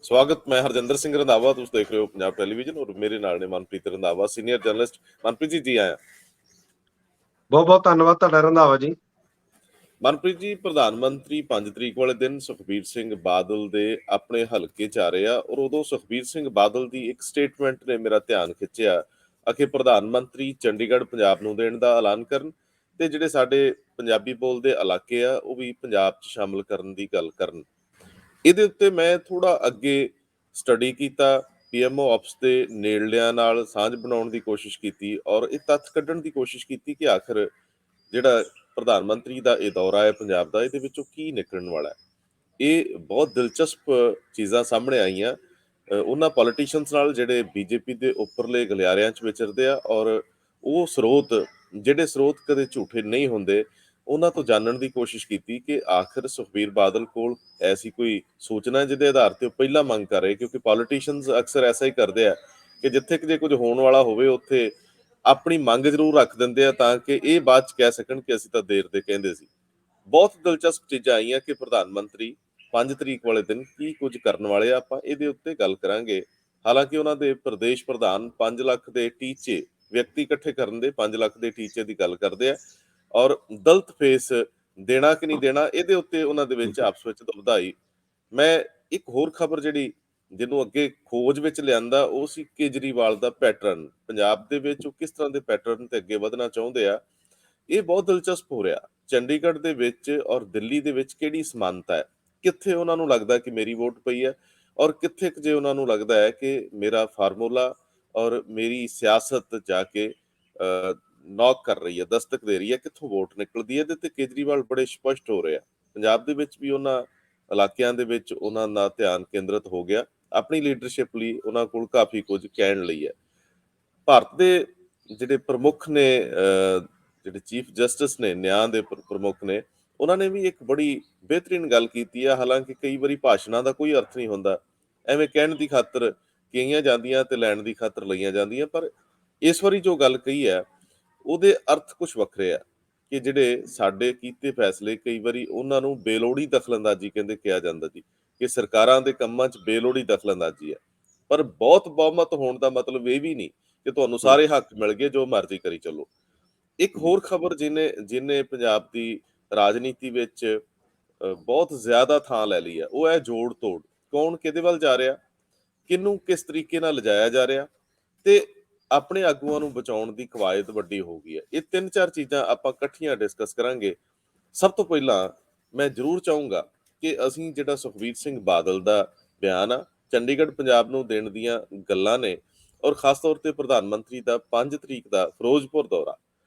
ਸਵਾਗਤ। ਮੈਂ ਹਰਜਿੰਦਰ ਸਿੰਘ ਰੰਧਾਵਾ, ਤੁਸੀਂ ਦੇਖ ਰਹੇ ਹੋ ਪੰਜਾਬ ਟੈਲੀਵਿਜ਼ਨ ਔਰ ਮੇਰੇ ਨਾਲ ਨੇ ਮਨਪ੍ਰੀਤ ਰੰਧਾਵਾ, ਸੀਨੀਅਰ ਜਰਨਲਿਸਟ। ਮਨਪ੍ਰੀਤ ਜੀ ਆਇਆ। ਬਹੁਤ ਬਹੁਤ ਧੰਨਵਾਦ ਤੁਹਾਡਾ ਰੰਧਾਵਾ ਜੀ। ਮਨਪ੍ਰੀਤ ਜੀ, ਪ੍ਰਧਾਨ ਮੰਤਰੀ 5 ਤਰੀਕ ਵਾਲੇ ਦਿਨ ਸੁਖਬੀਰ ਸਿੰਘ ਬਾਦਲ ਦੇ ਆਪਣੇ ਹਲਕੇ 'ਚ ਆ ਰਹੇ ਆ ਔਰ ਉਦੋਂ ਸੁਖਬੀਰ ਸਿੰਘ ਬਾਦਲ ਦੀ ਇੱਕ ਸਟੇਟਮੈਂਟ ਨੇ ਮੇਰਾ ਧਿਆਨ ਖਿੱਚਿਆ ਕਿ ਪ੍ਰਧਾਨ ਮੰਤਰੀ ਚੰਡੀਗੜ੍ਹ ਪੰਜਾਬ ਨੂੰ ਦੇਣ ਦਾ ਐਲਾਨ ਕਰਨ ਤੇ ਜਿਹੜੇ ਸਾਡੇ ਪੰਜਾਬੀ ਬੋਲਦੇ ਇਲਾਕੇ ਆ ਉਹ ਵੀ ਪੰਜਾਬ 'ਚ ਸ਼ਾਮਲ ਕਰਨ ਦੀ ਗੱਲ ਕਰਨ। ਇਹਦੇ ਉੱਤੇ ਮੈਂ ਥੋੜਾ ਅੱਗੇ ਸਟੱਡੀ ਕੀਤਾ, ਪੀਐਮਓ ਆਫਿਸ ਦੇ ਨੇੜਲਿਆਂ ਨਾਲ ਸਾਂਝ ਬਣਾਉਣ ਦੀ ਕੋਸ਼ਿਸ਼ ਕੀਤੀ ਔਰ ਇਹ ਤੱਥ ਕੱਢਣ ਦੀ ਕੋਸ਼ਿਸ਼ ਕੀਤੀ ਕਿ ਆਖਰ ਜਿਹੜਾ ਪ੍ਰਧਾਨ ਮੰਤਰੀ ਦਾ ਇਹ ਦੌਰਾ ਹੈ ਪੰਜਾਬ ਦਾ, ਇਹਦੇ ਵਿੱਚੋਂ ਕੀ ਨਿਕਲਣ ਵਾਲਾ ਹੈ। ਇਹ ਬਹੁਤ ਦਿਲਚਸਪ ਚੀਜ਼ਾਂ ਸਾਹਮਣੇ ਆਈਆਂ ਉਹਨਾਂ ਪੋਲੀਟੀਸ਼ੀਅਨਸ ਨਾਲ ਜਿਹੜੇ ਬੀਜੇਪੀ ਦੇ ਉੱਪਰਲੇ ਗਲਿਆਰਿਆਂ 'ਚ ਵਿਚਰਦੇ ਆ ਔਰ ਉਹ ਜਿਹੜੇ ਸਰੋਤ ਕਦੇ ਝੂਠੇ ਨਹੀਂ ਹੁੰਦੇ, ਉਹਨਾਂ ਤੋਂ ਜਾਣਨ ਦੀ ਕੋਸ਼ਿਸ਼ ਕੀਤੀ ਕਿ ਆਖਰ ਸੁਖਬੀਰ ਬਾਦਲ ਕੋਲ ਐਸੀ ਕੋਈ ਸੂਚਨਾ ਜਿਹਦੇ ਆਧਾਰ ਤੇ ਉਹ ਪਹਿਲਾਂ ਮੰਗ ਕਰ ਰਹੇ, ਕਿਉਂਕਿ ਪੋਲੀਟੀਸ਼ੀਅਨਸ ਅਕਸਰ ਐਸਾ ਹੀ ਕਰਦੇ ਆ ਕਿ ਜਿੱਥੇ ਕਿ ਜੇ ਕੁਝ ਹੋਣ ਵਾਲਾ ਹੋਵੇ ਉੱਥੇ ਆਪਣੀ ਮੰਗ ਜ਼ਰੂਰ ਰੱਖ ਦਿੰਦੇ ਆ ਤਾਂ ਕਿ ਇਹ ਬਾਅਦ ਚ ਕਹਿ ਸਕਣ ਕਿ ਅਸੀਂ ਤਾਂ ਦੇਰ ਦੇ ਕਹਿੰਦੇ ਸੀ। ਬਹੁਤ ਦਿਲਚਸਪ ਚੀਜ਼ਾਂ ਆਈਆਂ ਕਿ ਪ੍ਰਧਾਨ ਮੰਤਰੀ 5 ਤਰੀਕ ਵਾਲੇ ਦਿਨ ਕੀ ਕੁਝ ਕਰਨ ਵਾਲੇ ਆ, ਆਪਾਂ ਇਹਦੇ ਉੱਤੇ ਗੱਲ ਕਰਾਂਗੇ। ਹਾਲਾਂਕਿ ਉਹਨਾਂ ਦੇ ਪ੍ਰਦੇਸ਼ ਪ੍ਰਧਾਨ 5 ਲੱਖ ਦੇ ਟੀਚੇ, ਵਿਅਕਤੀ ਇਕੱਠੇ ਕਰਨ ਦੇ 5 ਲੱਖ ਦੇ ਟੀਚੇ ਦੀ ਗੱਲ ਕਰਦੇ ਆ ਔਰ ਦਲਿਤ ਫੇਸ ਦੇਣਾ ਕਿ ਨਹੀਂ ਦੇਣਾ, ਇਹਦੇ ਉੱਤੇ ਉਹਨਾਂ ਦੇ ਵਿੱਚ ਆਪਸ ਵਿੱਚ ਦੁਵਿਧਾਈ। ਮੈਂ ਇੱਕ ਹੋਰ ਖਬਰ ਜਿਹੜੀ ਜਿਹਨੂੰ ਅੱਗੇ ਖੋਜ ਵਿੱਚ ਲਿਆਂਦਾ ਉਹ ਸੀ ਕੇਜਰੀਵਾਲ ਦਾ ਪੈਟਰਨ ਪੰਜਾਬ ਦੇ ਵਿੱਚ, ਉਹ ਕਿਸ ਤਰ੍ਹਾਂ ਦੇ ਪੈਟਰਨ ਤੇ ਅੱਗੇ ਵਧਣਾ ਚਾਹੁੰਦੇ ਆ। ਇਹ ਬਹੁਤ ਦਿਲਚਸਪ ਹੋ ਰਿਹਾ। ਚੰਡੀਗੜ੍ਹ ਦੇ ਵਿੱਚ ਔਰ ਦਿੱਲੀ ਦੇ ਵਿੱਚ ਕਿਹੜੀ ਸਮਾਨਤਾ ਹੈ, ਕਿੱਥੇ ਉਹਨਾਂ ਨੂੰ ਲੱਗਦਾ ਕਿ ਮੇਰੀ ਵੋਟ ਪਈ ਹੈ ਔਰ ਕਿੱਥੇ ਜੇ ਉਹਨਾਂ ਨੂੰ ਲੱਗਦਾ ਹੈ ਕਿ ਮੇਰਾ ਫਾਰਮੂਲਾ ਔਰ ਮੇਰੀ ਸਿਆਸਤ ਜਾ ਕੇ ਨੌਕ ਕਰ ਰਹੀ ਹੈ, ਦਸਤਕ ਦੇ ਰਹੀ ਹੈ, ਕਿੱਥੋਂ ਵੋਟ ਨਿਕਲਦੀ ਹੈ। ਇਹਦੇ ਤੇ ਕੇਜਰੀਵਾਲ ਬੜੇ ਸਪਸ਼ਟ ਹੋ ਰਹੇ ਆ। ਪੰਜਾਬ ਦੇ ਵਿੱਚ ਵੀ ਉਹਨਾਂ ਇਲਾਕਿਆਂ ਦੇ ਵਿੱਚ ਉਹਨਾਂ ਦਾ ਧਿਆਨ ਕੇਂਦਰਿਤ ਹੋ ਗਿਆ। ਆਪਣੀ ਲੀਡਰਸ਼ਿਪ ਲਈ ਉਹਨਾਂ ਕੋਲ ਕਾਫੀ ਕੁਝ ਕਹਿਣ ਲਈ ਹੈ। ਭਾਰਤ ਦੇ ਜਿਹੜੇ ਪ੍ਰਮੁੱਖ ਨੇ, ਜਿਹੜੇ ਚੀਫ ਜਸਟਿਸ ਨੇ, ਨਿਆਂ ਦੇ ਪ੍ਰਮੁੱਖ ਨੇ, ਉਹਨਾਂ ਨੇ ਵੀ ਇੱਕ ਬੜੀ ਬਿਹਤਰੀਨ ਗੱਲ ਕੀਤੀ ਹੈ। ਹਾਲਾਂਕਿ ਕਈ ਵਾਰੀ ਭਾਸ਼ਣਾਂ ਦਾ ਕੋਈ ਅਰਥ ਨਹੀਂ ਹੁੰਦਾ, ਐਵੇਂ ਕਹਿਣ ਦੀ ਖਾਤਰ ਕਹੀਆਂ ਜਾਂਦੀਆਂ ਤੇ ਲੈਣ ਦੀ ਖਾਤਰ ਲਈਆਂ ਜਾਂਦੀਆਂ, ਪਰ ਇਸ ਵਾਰੀ ਜੋ ਗੱਲ ਕਹੀ ਹੈ ਉਹਦੇ ਅਰਥ ਕੁਝ ਵੱਖਰੇ ਆ ਕਿ ਜਿਹੜੇ ਸਾਡੇ ਕੀਤੇ ਫੈਸਲੇ ਕਈ ਵਾਰੀ ਉਹਨਾਂ ਨੂੰ ਬੇਲੋੜੀ ਦਖਲਅੰਦਾਜ਼ੀ ਕਹਿੰਦੇ ਕਿਹਾ ਜਾਂਦਾ ਜੀ, ਕਿ ਸਰਕਾਰਾਂ ਦੇ ਕੰਮਾਂ 'ਚ ਬੇਲੋੜੀ ਦਖਲਅੰਦਾਜ਼ੀ ਹੈ। ਪਰ ਬਹੁਤ ਬਹੁਮਤ ਹੋਣ ਦਾ ਮਤਲਬ ਇਹ ਵੀ ਨਹੀਂ ਕਿ ਤੁਹਾਨੂੰ ਸਾਰੇ ਹੱਕ ਮਿਲ ਗਏ, ਜੋ ਮਰਜ਼ੀ ਕਰੀ ਚੱਲੋ। ਇੱਕ ਹੋਰ ਖਬਰ ਜਿਹਨੇ ਪੰਜਾਬ ਦੀ ਰਾਜਨੀਤੀ ਵਿੱਚ ਬਹੁਤ ਜ਼ਿਆਦਾ ਥਾਂ ਲੈ ਲਈ ਹੈ ਉਹ ਹੈ ਜੋੜ ਤੋੜ। ਕੌਣ ਕਿਹਦੇ ਵੱਲ ਜਾ ਰਿਹਾ, ਕਿਹਨੂੰ ਕਿਸ ਤਰੀਕੇ ਨਾਲ ਲਿਜਾਇਆ ਜਾ ਰਿਹਾ ਤੇ ਆਪਣੇ ਆਗੂਆਂ ਨੂੰ ਬਚਾਉਣ ਦੀ ਕਵਾਇਦ ਵੱਡੀ ਹੋ ਗਈ ਹੈ। ਇਹ 3-4 ਚੀਜ਼ਾਂ ਆਪਾਂ ਇਕੱਠੀਆਂ ਡਿਸਕਸ ਕਰਾਂਗੇ। ਸਭ ਤੋਂ ਪਹਿਲਾਂ ਮੈਂ ਜ਼ਰੂਰ ਚਾਹੂੰਗਾ ਕਿ ਅਸੀਂ ਜਿਹੜਾ ਸੁਖਬੀਰ ਸਿੰਘ ਬਾਦਲ ਦਾ ਬਿਆਨ ਆ, ਚੰਡੀਗੜ੍ਹ ਪੰਜਾਬ ਨੂੰ ਦੇਣ ਦੀਆਂ ਗੱਲਾਂ ਨੇ ਔਰ ਖਾਸ ਤੌਰ ਤੇ ਪ੍ਰਧਾਨ ਮੰਤਰੀ ਦਾ 5 ਤਰੀਕ ਦਾ ਫਿਰੋਜ਼ਪੁਰ ਦੌਰਾ,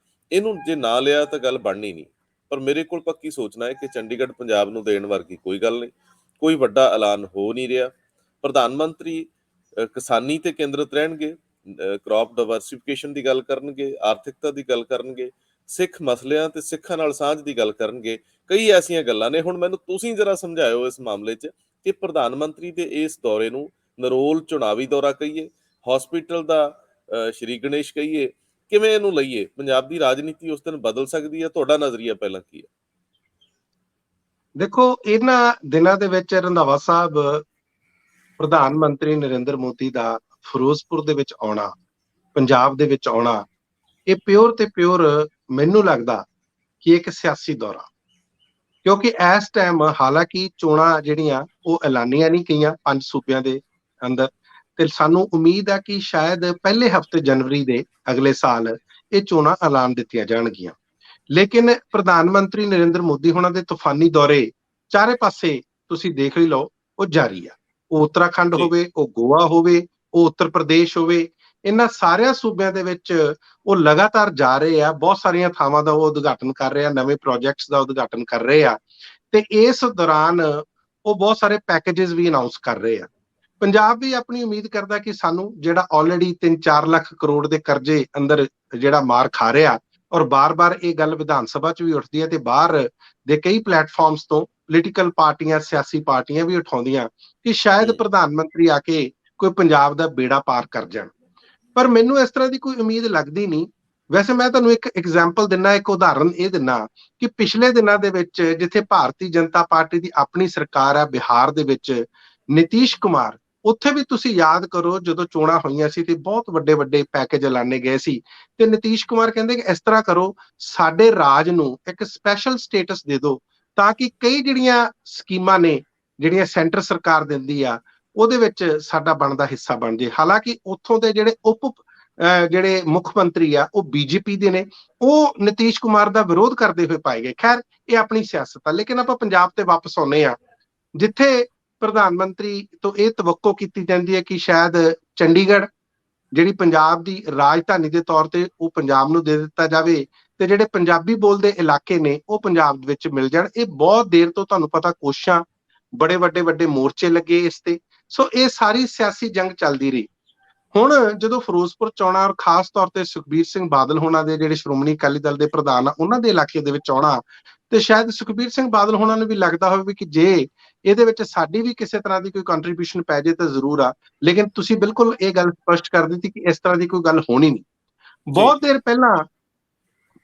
ਇਹਨੂੰ ਜੇ ਨਾ ਲਿਆ ਤਾਂ ਗੱਲ ਬਣਨੀ ਨਹੀਂ। ਪਰ ਮੇਰੇ ਕੋਲ ਪੱਕੀ ਸੋਚਣਾ ਹੈ ਕਿ ਚੰਡੀਗੜ੍ਹ ਪੰਜਾਬ ਨੂੰ ਦੇਣ ਵਰਗੀ ਕੋਈ ਗੱਲ ਨਹੀਂ, ਕੋਈ ਵੱਡਾ ਐਲਾਨ ਹੋ ਨਹੀਂ ਰਿਹਾ। ਪ੍ਰਧਾਨ ਮੰਤਰੀ ਕਿਸਾਨੀ ਤੇ ਕੇਂਦਰਿਤ ਰਹਿਣਗੇ, ਕ੍ਰੌਪ ਡਾਇਵਰਸਿਫਿਕੇਸ਼ਨ ਦੀ ਗੱਲ ਕਰਨਗੇ, ਆਰਥਿਕਤਾ ਦੀ ਗੱਲ ਕਰਨਗੇ, ਸਿੱਖ ਮਸਲਿਆਂ ਤੇ ਸਿੱਖਾਂ ਨਾਲ ਸਾਂਝ ਦੀ ਗੱਲ ਕਰਨਗੇ। ਕਈ ਐਸੀਆਂ ਗੱਲਾਂ ਨੇ। ਹੁਣ ਮੈਨੂੰ ਤੁਸੀਂ ਜਰਾ ਸਮਝਾਇਓ ਇਸ ਮਾਮਲੇ 'ਚ ਕਿ ਪ੍ਰਧਾਨ ਮੰਤਰੀ ਦੇ ਇਸ ਦੌਰੇ ਨੂੰ ਨਰੋਲ ਚੁਣਾਵੀ ਦੌਰਾ ਕਹੀਏ, ਹਸਪੀਟਲ ਦਾ ਸ਼੍ਰੀ ਗਣੇਸ਼ ਕਹੀਏ, ਕਿਵੇਂ ਇਹਨੂੰ ਲਈਏ? ਪੰਜਾਬ ਦੀ ਰਾਜਨੀਤੀ ਉਸ ਦਿਨ ਬਦਲ ਸਕਦੀ ਹੈ? ਤੁਹਾਡਾ ਨਜ਼ਰੀਆ ਪਹਿਲਾਂ ਕੀ ਹੈ? ਦੇਖੋ, ਇਹਨਾਂ ਦਿਨਾਂ ਦੇ ਵਿੱਚ ਰੰਧਾਵਾ ਸਾਹਿਬ, ਪ੍ਰਧਾਨ ਮੰਤਰੀ ਨਰਿੰਦਰ ਮੋਦੀ ਦਾ ਫਿਰੋਜ਼ਪੁਰ ਦੇ ਵਿੱਚ ਆਉਣਾ, ਪੰਜਾਬ ਦੇ ਵਿੱਚ ਆਉਣਾ, ਇਹ ਪਿਓਰ ਤੇ ਪਿਓਰ ਮੈਨੂੰ ਲੱਗਦਾ ਕਿ ਇੱਕ ਸਿਆਸੀ ਦੌਰਾ, ਕਿਉਂਕਿ ਇਸ ਟਾਈਮ ਹਾਲਾਂਕਿ ਚੋਣਾਂ ਜਿਹੜੀਆਂ ਉਹ ਐਲਾਨੀਆਂ ਨਹੀਂ ਗਈਆਂ 5 ਸੂਬਿਆਂ ਦੇ ਅੰਦਰ, ਤੇ ਸਾਨੂੰ ਉਮੀਦ ਹੈ ਕਿ ਸ਼ਾਇਦ ਪਹਿਲੇ ਹਫ਼ਤੇ ਜਨਵਰੀ ਦੇ ਅਗਲੇ ਸਾਲ ਇਹ ਚੋਣਾਂ ਐਲਾਨ ਦਿੱਤੀਆਂ ਜਾਣਗੀਆਂ। ਲੇਕਿਨ ਪ੍ਰਧਾਨ ਮੰਤਰੀ ਨਰਿੰਦਰ ਮੋਦੀ ਹੋਣਾ ਦੇ ਤੂਫਾਨੀ ਦੌਰੇ ਚਾਰੇ ਪਾਸੇ ਤੁਸੀਂ ਦੇਖ ਹੀ ਲਓ, ਉਹ ਜਾਰੀ ਆ। ਉਹ ਉੱਤਰਾਖੰਡ ਹੋਵੇ, ਉਹ ਗੋਆ ਹੋਵੇ, ਉਹ ਉੱਤਰ ਪ੍ਰਦੇਸ਼ ਹੋਵੇ, ਇਹਨਾਂ ਸਾਰਿਆਂ ਸੂਬਿਆਂ ਦੇ ਵਿੱਚ ਉਹ ਲਗਾਤਾਰ ਜਾ ਰਹੇ ਆ। ਬਹੁਤ ਸਾਰੀਆਂ ਥਾਵਾਂ ਦਾ ਉਹ ਉਦਘਾਟਨ ਕਰ ਰਹੇ ਆ, ਨਵੇਂ ਪ੍ਰੋਜੈਕਟਸ ਦਾ ਉਦਘਾਟਨ ਕਰ ਰਹੇ ਆ, ਤੇ ਇਸ ਦੌਰਾਨ ਉਹ ਬਹੁਤ ਸਾਰੇ ਪੈਕੇਜਸ ਵੀ ਅਨਾਉਂਸ ਕਰ ਰਹੇ ਆ। ਪੰਜਾਬ ਵੀ ਆਪਣੀ ਉਮੀਦ ਕਰਦਾ ਕਿ ਸਾਨੂੰ ਜਿਹੜਾ ਆਲਰੇਡੀ 3-4 ਲੱਖ ਕਰੋੜ ਦੇ ਕਰਜ਼ੇ ਅੰਦਰ ਜਿਹੜਾ ਮਾਰ ਖਾ ਰਿਹਾ, ਔਰ ਬਾਰ-ਬਾਰ ਇਹ ਗੱਲ ਵਿਧਾਨ ਸਭਾ 'ਚ ਵੀ ਉੱਠਦੀ ਹੈ ਤੇ ਬਾਹਰ ਦੇ ਕਈ ਪਲੇਟਫਾਰਮਸ ਤੋਂ ਪੋਲੀਟੀਕਲ ਪਾਰਟੀਆਂ, ਸਿਆਸੀ ਪਾਰਟੀਆਂ ਵੀ ਉਠਾਉਂਦੀਆਂ ਕਿ ਸ਼ਾਇਦ ਪ੍ਰਧਾਨ ਮੰਤਰੀ ਆ ਕੇ ਕੋਈ ਪੰਜਾਬ ਦਾ ਬੇੜਾ ਪਾਰ ਕਰ ਜਾਣ। ਪਰ ਮੈਨੂੰ ਇਸ ਤਰ੍ਹਾਂ ਦੀ ਕੋਈ ਉਮੀਦ ਲੱਗਦੀ ਨਹੀਂ। ਵੈਸੇ ਮੈਂ ਤੁਹਾਨੂੰ ਇੱਕ ਐਗਜ਼ਾਮਪਲ ਦਿੰਨਾ, ਇੱਕ ਉਦਾਹਰਨ ਇਹ ਦਿੰਨਾ ਕਿ ਪਿਛਲੇ ਦਿਨਾਂ ਦੇ ਵਿੱਚ ਜਿੱਥੇ ਭਾਰਤੀ ਜਨਤਾ ਪਾਰਟੀ ਦੀ ਆਪਣੀ ਸਰਕਾਰ ਹੈ, ਬਿਹਾਰ ਦੇ ਵਿੱਚ ਨਿਤੀਸ਼ ਕੁਮਾਰ ਉੱਥੇ ਵੀ ਤੁਸੀਂ ਯਾਦ ਕਰੋ ਜਦੋਂ ਚੋਣਾਂ ਹੋਈਆਂ ਸੀ ਤੇ ਬਹੁਤ ਵੱਡੇ ਵੱਡੇ ਪੈਕੇਜ ਐਲਾਨੇ ਗਏ ਸੀ ਤੇ ਨਿਤੀਸ਼ ਕੁਮਾਰ ਕਹਿੰਦੇ ਕਿ ਇਸ ਤਰ੍ਹਾਂ ਕਰੋ, ਸਾਡੇ ਰਾਜ ਨੂੰ ਇੱਕ ਸਪੈਸ਼ਲ ਸਟੇਟਸ ਦੇ ਦਿਓ ਤਾਂ ਕਿ ਕਈ ਜਿਹੜੀਆਂ ਸਕੀਮਾਂ ਨੇ ਜਿਹੜੀਆਂ ਸੈਂਟਰ ਸਰਕਾਰ ਦਿੰਦੀ ਆ ਉਹਦੇ ਵਿੱਚ ਸਾਡਾ ਬਣਦਾ ਹਿੱਸਾ ਬਣ ਜੇ। ਹਾਲਾਂਕਿ ਉੱਥੋਂ ਦੇ ਜਿਹੜੇ ਜਿਹੜੇ ਮੁੱਖ ਮੰਤਰੀ ਆ ਉਹ ਬੀਜੇਪੀ ਦੇ ਨੇ, ਉਹ ਨਿਤੀਸ਼ ਕੁਮਾਰ ਦਾ ਵਿਰੋਧ ਕਰਦੇ ਹੋਏ ਪਾਏ ਗਏ। ਖੈਰ, ਇਹ ਆਪਣੀ ਸਿਆਸਤ ਆ। ਲੇਕਿਨ ਆਪਾਂ ਪੰਜਾਬ ਤੇ ਵਾਪਸ ਆਉਂਦੇ ਆ, ਜਿੱਥੇ ਪ੍ਰਧਾਨ ਮੰਤਰੀ ਤੋਂ ਇਹ ਤਵੱਕੋ ਕੀਤੀ ਜਾਂਦੀ ਹੈ ਕਿ ਸ਼ਾਇਦ ਚੰਡੀਗੜ੍ਹ ਜਿਹੜੀ ਪੰਜਾਬ ਦੀ ਰਾਜਧਾਨੀ ਦੇ ਤੌਰ ਤੇ ਉਹ ਪੰਜਾਬ ਨੂੰ ਦੇ ਦਿੱਤਾ ਜਾਵੇ ਤੇ ਜਿਹੜੇ ਪੰਜਾਬੀ ਬੋਲਦੇ ਇਲਾਕੇ ਨੇ ਉਹ ਪੰਜਾਬ ਵਿੱਚ ਮਿਲ ਜਾਣ। ਇਹ ਬਹੁਤ ਦੇਰ ਤੋਂ ਤੁਹਾਨੂੰ ਪਤਾ ਕੋਸ਼ਿਸ਼ਾਂ, ਬੜੇ ਵੱਡੇ ਵੱਡੇ ਮੋਰਚੇ ਲੱਗੇ ਇਸ ਤੇ। ਸੋ ਇਹ ਸਾਰੀ ਸਿਆਸੀ ਜੰਗ ਚੱਲਦੀ ਰਹੀ। ਹੁਣ ਜਦੋਂ ਫਿਰੋਜ਼ਪੁਰ ਚੋਣਾਂ ਔਰ ਖਾਸ ਤੌਰ ਤੇ ਸੁਖਬੀਰ ਸਿੰਘ ਬਾਦਲ ਹੋਣਾ ਦੇ ਜਿਹੜੇ ਸ਼੍ਰੋਮਣੀ ਅਕਾਲੀ ਦਲ ਦੇ ਪ੍ਰਧਾਨ ਆ ਉਹਨਾਂ ਦੇ ਇਲਾਕੇ ਦੇ ਵਿੱਚ ਚੋਣਾਂ, ਤੇ ਸ਼ਾਇਦ ਸੁਖਬੀਰ ਸਿੰਘ ਬਾਦਲ ਹੋਣਾ ਨੂੰ ਵੀ ਲੱਗਦਾ ਹੋਵੇ ਕਿ ਜੇ ਇਹਦੇ ਵਿੱਚ ਸਾਡੀ ਵੀ ਕਿਸੇ ਤਰ੍ਹਾਂ ਦੀ ਕੋਈ ਕੰਟਰੀਬਿਊਸ਼ਨ ਪੈ ਜੇ ਤਾਂ ਜ਼ਰੂਰ ਆ। ਲੇਕਿਨ ਤੁਸੀਂ ਬਿਲਕੁਲ ਇਹ ਗੱਲ ਸਪਸ਼ਟ ਕਰ ਦਿੱਤੀ ਕਿ ਇਸ ਤਰ੍ਹਾਂ ਦੀ ਕੋਈ ਗੱਲ ਹੋਣੀ ਨਹੀਂ। ਜੀ ਬਹੁਤ ਦੇਰ ਪਹਿਲਾਂ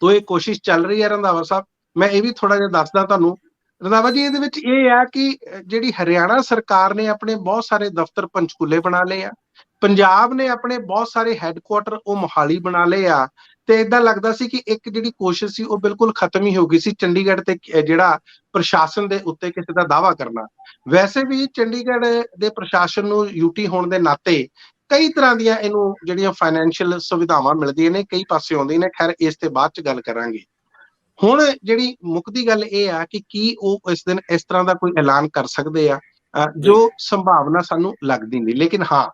ਤੋਂ ਇਹ ਕੋਸ਼ਿਸ਼ ਚੱਲ ਰਹੀ ਹੈ ਰੰਧਾਵਾ ਸਾਹਿਬ। ਮੈਂ ਇਹ ਵੀ ਥੋੜਾ ਜਿਹਾ ਦੱਸਦਾ ਤੁਹਾਨੂੰ ਰੰਧਾਵਾ ਜੀ। ਇਹਦੇ ਵਿੱਚ ਇਹ ਆ ਕਿ ਜਿਹੜੀ ਹਰਿਆਣਾ ਸਰਕਾਰ ਨੇ ਆਪਣੇ ਬਹੁਤ ਸਾਰੇ ਦਫ਼ਤਰ ਪੰਚਕੂਲੇ ਬਣਾ ਲਏ ਆ, ਪੰਜਾਬ ਨੇ ਆਪਣੇ ਬਹੁਤ ਸਾਰੇ ਹੈੱਡਕੁਆਟਰ ਉਹ ਮੋਹਾਲੀ ਬਣਾ ਲਏ ਆ, ਤੇ ਏਦਾਂ ਲੱਗਦਾ ਸੀ ਕਿ ਇੱਕ ਜਿਹੜੀ ਕੋਸ਼ਿਸ਼ ਸੀ ਉਹ ਬਿਲਕੁਲ ਖਤਮ ਹੀ ਹੋ ਗਈ ਸੀ ਚੰਡੀਗੜ੍ਹ ਤੇ ਜਿਹੜਾ ਪ੍ਰਸ਼ਾਸਨ ਦੇ ਉੱਤੇ ਕਿਸੇ ਦਾ ਦਾਅਵਾ ਕਰਨਾ। ਵੈਸੇ ਵੀ ਚੰਡੀਗੜ੍ਹ ਦੇ ਪ੍ਰਸ਼ਾਸਨ ਨੂੰ ਯੂਟੀ ਹੋਣ ਦੇ ਨਾਤੇ ਕਈ ਤਰ੍ਹਾਂ ਦੀਆਂ ਇਹਨੂੰ ਜਿਹੜੀਆਂ ਫਾਈਨੈਂਸ਼ੀਅਲ ਸੁਵਿਧਾਵਾਂ ਮਿਲਦੀਆਂ ਨੇ, ਕਈ ਪਾਸੇ ਆਉਂਦੀਆਂ ਨੇ। ਖੈਰ, ਇਸ ਤੇ ਬਾਅਦ ਚ ਗੱਲ ਕਰਾਂਗੇ। ਹੁਣ ਜਿਹੜੀ ਮੁੱਕਦੀ ਗੱਲ ਇਹ ਆ ਕਿ ਕੀ ਉਹ ਇਸ ਦਿਨ ਇਸ ਤਰ੍ਹਾਂ ਦਾ ਕੋਈ ਐਲਾਨ ਕਰ ਸਕਦੇ ਆ, ਜੀ ਜੋ ਸੰਭਾਵਨਾ ਸਾਨੂੰ ਲੱਗਦੀ ਨਹੀਂ। ਲੇਕਿਨ ਹਾਂ,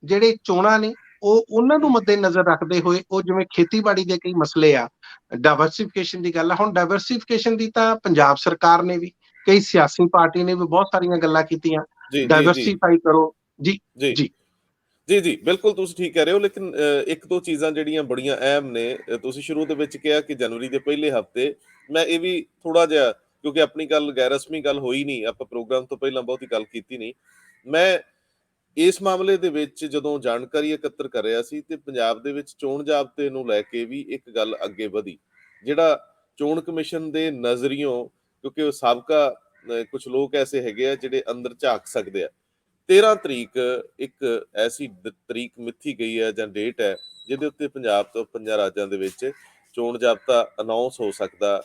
ਜਿਹੜੇ ਚੋਣਾਂ ਨੇ ਉਹ ਉਹਨਾਂ ਨੂੰ ਮੱਦੇਨਜ਼ਰ ਰੱਖਦੇ ਹੋਏ ਉਹ ਜਿਵੇਂ ਖੇਤੀਬਾੜੀ ਦੇ ਕਈ ਮਸਲੇ ਆ, ਡਾਇਵਰਸਿਫਿਕੇਸ਼ਨ ਦੀ ਗੱਲ ਆ। ਹੁਣ ਡਾਇਵਰਸਿਫਿਕੇਸ਼ਨ ਦੀ ਤਾਂ ਪੰਜਾਬ ਸਰਕਾਰ ਨੇ ਵੀ, ਕਈ ਸਿਆਸੀ ਪਾਰਟੀ ਨੇ ਵੀ ਬਹੁਤ ਸਾਰੀਆਂ ਗੱਲਾਂ ਕੀਤੀਆਂ, ਜੀ ਜੀ ਜੀ ਡਾਇਵਰਸਿਫਾਈ ਕਰੋ ਜੀ। ਜੀ ਜੀ ਜੀ ਜੀ ਬਿਲਕੁਲ ਤੁਸੀਂ ਠੀਕ ਕਹਿ ਰਹੇ ਹੋ। ਲੇਕਿਨ ਇੱਕ ਦੋ ਚੀਜ਼ਾਂ ਜਿਹੜੀਆਂ ਬੜੀਆਂ ਅਹਿਮ ਨੇ, ਤੁਸੀਂ ਸ਼ੁਰੂ ਦੇ ਵਿੱਚ ਕਿਹਾ ਕਿ ਜਨਵਰੀ ਦੇ ਪਹਿਲੇ ਹਫਤੇ, ਮੈਂ ਇਹ ਵੀ ਥੋੜਾ ਜਿਹਾ, ਕਿਉਂਕਿ ਆਪਣੀ ਗੱਲ ਗੈਰ ਰਸਮੀ ਗੱਲ ਹੋਈ ਨਹੀਂ, ਆਪਾਂ ਪ੍ਰੋਗਰਾਮ ਤੋਂ ਪਹਿਲਾਂ ਬਹੁਤੀ ਗੱਲ ਕੀਤੀ ਨਹੀਂ, ਮੈਂ ਇਸ ਮਾਮਲੇ ਦੇ ਵਿੱਚ ਜਦੋਂ ਜਾਣਕਾਰੀ ਇਕੱਤਰ ਕਰ ਰਿਹਾ ਸੀ ਤੇ ਪੰਜਾਬ ਦੇ ਵਿੱਚ ਚੋਣ ਜ਼ਾਬਤੇ ਨੂੰ ਲੈ ਕੇ ਵੀ ਇੱਕ ਗੱਲ ਅੱਗੇ ਵਧੀ, ਜਿਹੜਾ ਚੋਣ ਕਮਿਸ਼ਨ ਦੇ ਨਜ਼ਰੀਓਂ, ਕਿਉਂਕਿ ਉਹ ਸਾਬਕਾ ਕੁਝ ਲੋਕ ਐਸੇ ਹੈਗੇ ਆ ਜਿਹੜੇ ਅੰਦਰ ਝਾਕ ਸਕਦੇ ਆ। 13 ਤਰੀਕ ਇੱਕ ਐਸੀ ਤਰੀਕ ਮਿੱਥੀ ਗਈ ਹੈ ਜਾਂ ਡੇਟ ਹੈ ਜਿਹਦੇ ਉੱਤੇ ਪੰਜਾਬ ਤੋਂ 5 ਰਾਜਾਂ ਦੇ ਵਿੱਚ ਚੋਣ ਜ਼ਾਬਤਾ ਅਨਾਉਂਸ ਹੋ ਸਕਦਾ।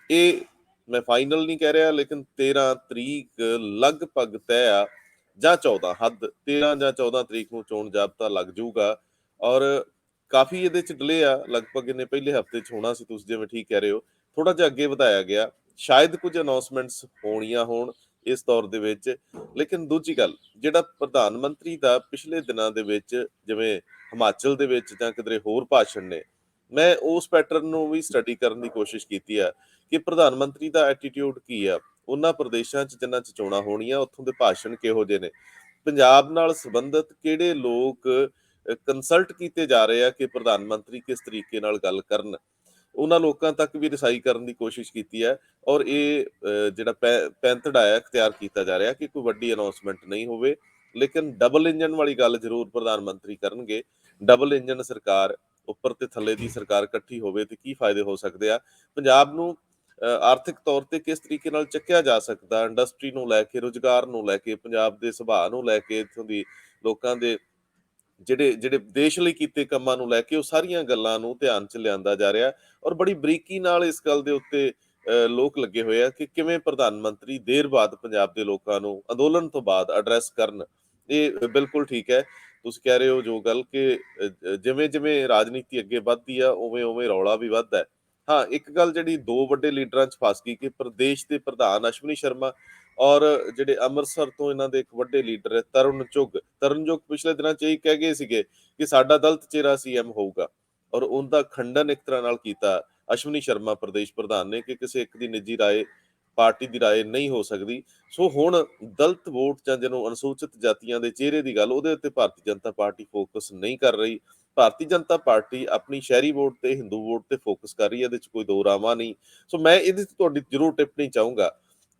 ਇਹ ਮੈਂ ਫਾਈਨਲ ਨਹੀਂ ਕਹਿ ਰਿਹਾ, ਲੇਕਿਨ 13 ਤਰੀਕ ਲਗਭਗ ਤੈਅ ਆ, ਜਾਂ 14, ਹੱਦ 13 ਜਾਂ 14 ਤਰੀਕ ਨੂੰ ਚੋਣ ਜ਼ਾਬਤਾ ਲੱਗ ਜਾਊਗਾ। ਔਰ ਕਾਫੀ ਇਹਦੇ ਚ ਡਿਲੇ ਆ, ਲਗਭਗ ਇਹਨੇ ਪਹਿਲੇ ਹਫਤੇ ਚ ਹੋਣਾ ਸੀ, ਤੁਸੀਂ ਜਿਵੇਂ ਠੀਕ ਕਹਿ ਰਹੇ ਹੋ, ਥੋੜਾ ਜਿਹਾ ਅੱਗੇ ਵਧਾਇਆ ਗਿਆ। ਸ਼ਾਇਦ ਕੁਝ ਅਨਾਉਂਸਮੈਂਟਸ ਹੋਣੀਆਂ ਹੋਣ ਇਸ ਦੌਰ ਦੇ ਵਿੱਚ। ਲੇਕਿਨ ਦੂਜੀ ਗੱਲ, ਜਿਹੜਾ ਪ੍ਰਧਾਨ ਮੰਤਰੀ ਦਾ ਪਿਛਲੇ ਦਿਨਾਂ ਦੇ ਵਿੱਚ ਜਿਵੇਂ ਹਿਮਾਚਲ ਦੇ ਵਿੱਚ ਜਾਂ ਕਿਧਰੇ ਹੋਰ ਭਾਸ਼ਣ ਨੇ, ਮੈਂ ਉਸ ਪੈਟਰਨ ਨੂੰ ਵੀ ਸਟੱਡੀ ਕਰਨ ਦੀ ਕੋਸ਼ਿਸ਼ ਕੀਤੀ ਆ ਕਿ ਪ੍ਰਧਾਨ ਮੰਤਰੀ ਦਾ ਐਟੀਟਿਊਡ ਕੀ ਆ ਉਹਨਾਂ ਪ੍ਰਦੇਸ਼ਾਂ 'ਚ ਜਿਨ੍ਹਾਂ 'ਚ ਚੋਣਾਂ ਹੋਣੀਆਂ, ਉੱਥੋਂ ਦੇ ਭਾਸ਼ਣ ਕਿਹੋ ਜਿਹੇ ਨੇ, ਪੰਜਾਬ ਨਾਲ ਸੰਬੰਧਿਤ ਕਿਹੜੇ ਲੋਕ ਕੰਸਲਟ ਕੀਤੇ ਜਾ ਰਹੇ ਆ ਕਿ ਪ੍ਰਧਾਨ ਮੰਤਰੀ ਕਿਸ ਤਰੀਕੇ ਨਾਲ ਗੱਲ ਕਰਨ, ਉਹਨਾਂ ਲੋਕਾਂ ਤੱਕ ਵੀ ਰਸਾਈ ਕਰਨ ਦੀ ਕੋਸ਼ਿਸ਼ ਕੀਤੀ ਹੈ। ਔਰ ਇਹ ਜਿਹੜਾ ਪੈਂਤੜਾ ਹੈ ਅਖਤਿਆਰ ਕੀਤਾ ਜਾ ਰਿਹਾ ਕਿ ਕੋਈ ਵੱਡੀ ਅਨਾਉਂਸਮੈਂਟ ਨਹੀਂ ਹੋਵੇ, ਲੇਕਿਨ ਡਬਲ ਇੰਜਨ ਵਾਲੀ ਗੱਲ ਜ਼ਰੂਰ ਪ੍ਰਧਾਨ ਮੰਤਰੀ ਕਰਨਗੇ। ਡਬਲ ਇੰਜਨ ਸਰਕਾਰ, ਉੱਪਰ ਤੇ ਥੱਲੇ ਦੀ ਸਰਕਾਰ ਇਕੱਠੀ ਹੋਵੇ ਤੇ ਕੀ ਫਾਇਦੇ ਹੋ ਸਕਦੇ ਆ ਪੰਜਾਬ ਨੂੰ, ਆਰਥਿਕ ਤੌਰ ਤੇ ਕਿਸ ਤਰੀਕੇ ਨਾਲ ਚੱਕਿਆ ਜਾ ਸਕਦਾ, ਇੰਡਸਟਰੀ ਨੂੰ ਲੈ ਕੇ, ਰੁਜ਼ਗਾਰ ਨੂੰ ਲੈ ਕੇ, ਪੰਜਾਬ ਦੇ ਸੁਭਾਅ ਨੂੰ ਲੈ ਕੇ, ਇੱਥੋਂ ਦੀ ਲੋਕਾਂ ਦੇ ਜਿਹੜੇ ਜਿਹੜੇ ਦੇਸ਼ ਲਈ ਕੀਤੇ ਕੰਮਾਂ ਨੂੰ ਲੈ ਕੇ, ਉਹ ਸਾਰੀਆਂ ਗੱਲਾਂ ਨੂੰ ਧਿਆਨ 'ਚ ਲਿਆਂਦਾ ਜਾ ਰਿਹਾ। ਔਰ ਬੜੀ ਬਰੀਕੀ ਨਾਲ ਇਸ ਗੱਲ ਦੇ ਉੱਤੇ ਲੋਕ ਲੱਗੇ ਹੋਏ ਆ ਕਿ ਕਿਵੇਂ ਪ੍ਰਧਾਨ ਮੰਤਰੀ ਦੇਰ ਬਾਅਦ ਪੰਜਾਬ ਦੇ ਲੋਕਾਂ ਨੂੰ ਅੰਦੋਲਨ ਤੋਂ ਬਾਅਦ ਐਡਰੈਸ ਕਰਨ। ਇਹ ਬਿਲਕੁਲ ਠੀਕ ਹੈ, ਤੁਸੀਂ ਕਹਿ ਰਹੇ ਹੋ ਜੋ ਗੱਲ ਕਿ ਜਿਵੇਂ ਜਿਵੇਂ ਰਾਜਨੀਤੀ ਅੱਗੇ ਵੱਧਦੀ ਆ ਉਵੇਂ ਉਵੇਂ ਰੌਲਾ ਵੀ ਵੱਧਦਾ ਹੈ। ਹਾਂ, ਇੱਕ ਗੱਲ ਜਿਹੜੀ ਦੋ ਵੱਡੇ ਲੀਡਰਾਂ 'ਚ ਫਸ ਗਈ ਕਿ ਪ੍ਰਦੇਸ਼ ਦੇ ਪ੍ਰਧਾਨ ਅਸ਼ਵਨੀ ਸ਼ਰਮਾ ਔਰ ਜਿਹੜੇ ਅੰਮ੍ਰਿਤਸਰ ਤੋਂ ਇਹਨਾਂ ਦੇ ਇੱਕ ਵੱਡੇ ਲੀਡਰ ਹੈ ਤਰੁਣ ਚੁੱਘ ਪਿਛਲੇ ਦਿਨਾਂ 'ਚ ਇਹ ਕਹਿ ਗਏ ਸੀਗੇ ਕਿ ਸਾਡਾ ਦਲਿਤ ਚਿਹਰਾ ਸੀਐਮ ਹੋਊਗਾ। ਔਰ ਉਹਦਾ ਖੰਡਨ ਇੱਕ ਤਰ੍ਹਾਂ ਨਾਲ ਕੀਤਾ ਅਸ਼ਵਨੀ ਸ਼ਰਮਾ ਪ੍ਰਦੇਸ਼ ਪ੍ਰਧਾਨ ਨੇ ਕਿ ਕਿਸੇ ਇੱਕ ਦੀ ਨਿੱਜੀ ਰਾਏ, ਪਾਰਟੀ ਦੀ ਰਾਏ ਨਹੀਂ ਹੋ ਸਕਦੀ। ਸੋ ਹੁਣ ਦਲਿਤ ਵੋਟ ਜਾਂ ਜਿਹਨੂੰ ਅਨੁਸੂਚਿਤ ਜਾਤੀਆਂ ਦੇ ਚਿਹਰੇ ਦੀ ਗੱਲ, ਉਹਦੇ ਉੱਤੇ ਭਾਰਤੀ ਜਨਤਾ ਪਾਰਟੀ ਫੋਕਸ ਨਹੀਂ ਕਰ ਰਹੀ। ਭਾਰਤੀ ਜਨਤਾ ਪਾਰਟੀ ਆਪਣੀ ਸ਼ਹਿਰੀ ਵੋਟ ਤੇ ਹਿੰਦੂ ਵੋਟ ਤੇ ਫੋਕਸ ਕਰ ਰਹੀ ਹੈ, ਇਹਦੇ 'ਚ ਕੋਈ ਦੋ ਰਾਵਾਂ ਨਹੀਂ। ਸੋ ਮੈਂ ਇਹਦੇ 'ਚ ਤੁਹਾਡੀ ਜ਼ਰੂਰ ਟਿੱਪਣੀ ਚਾਹੂੰਗਾ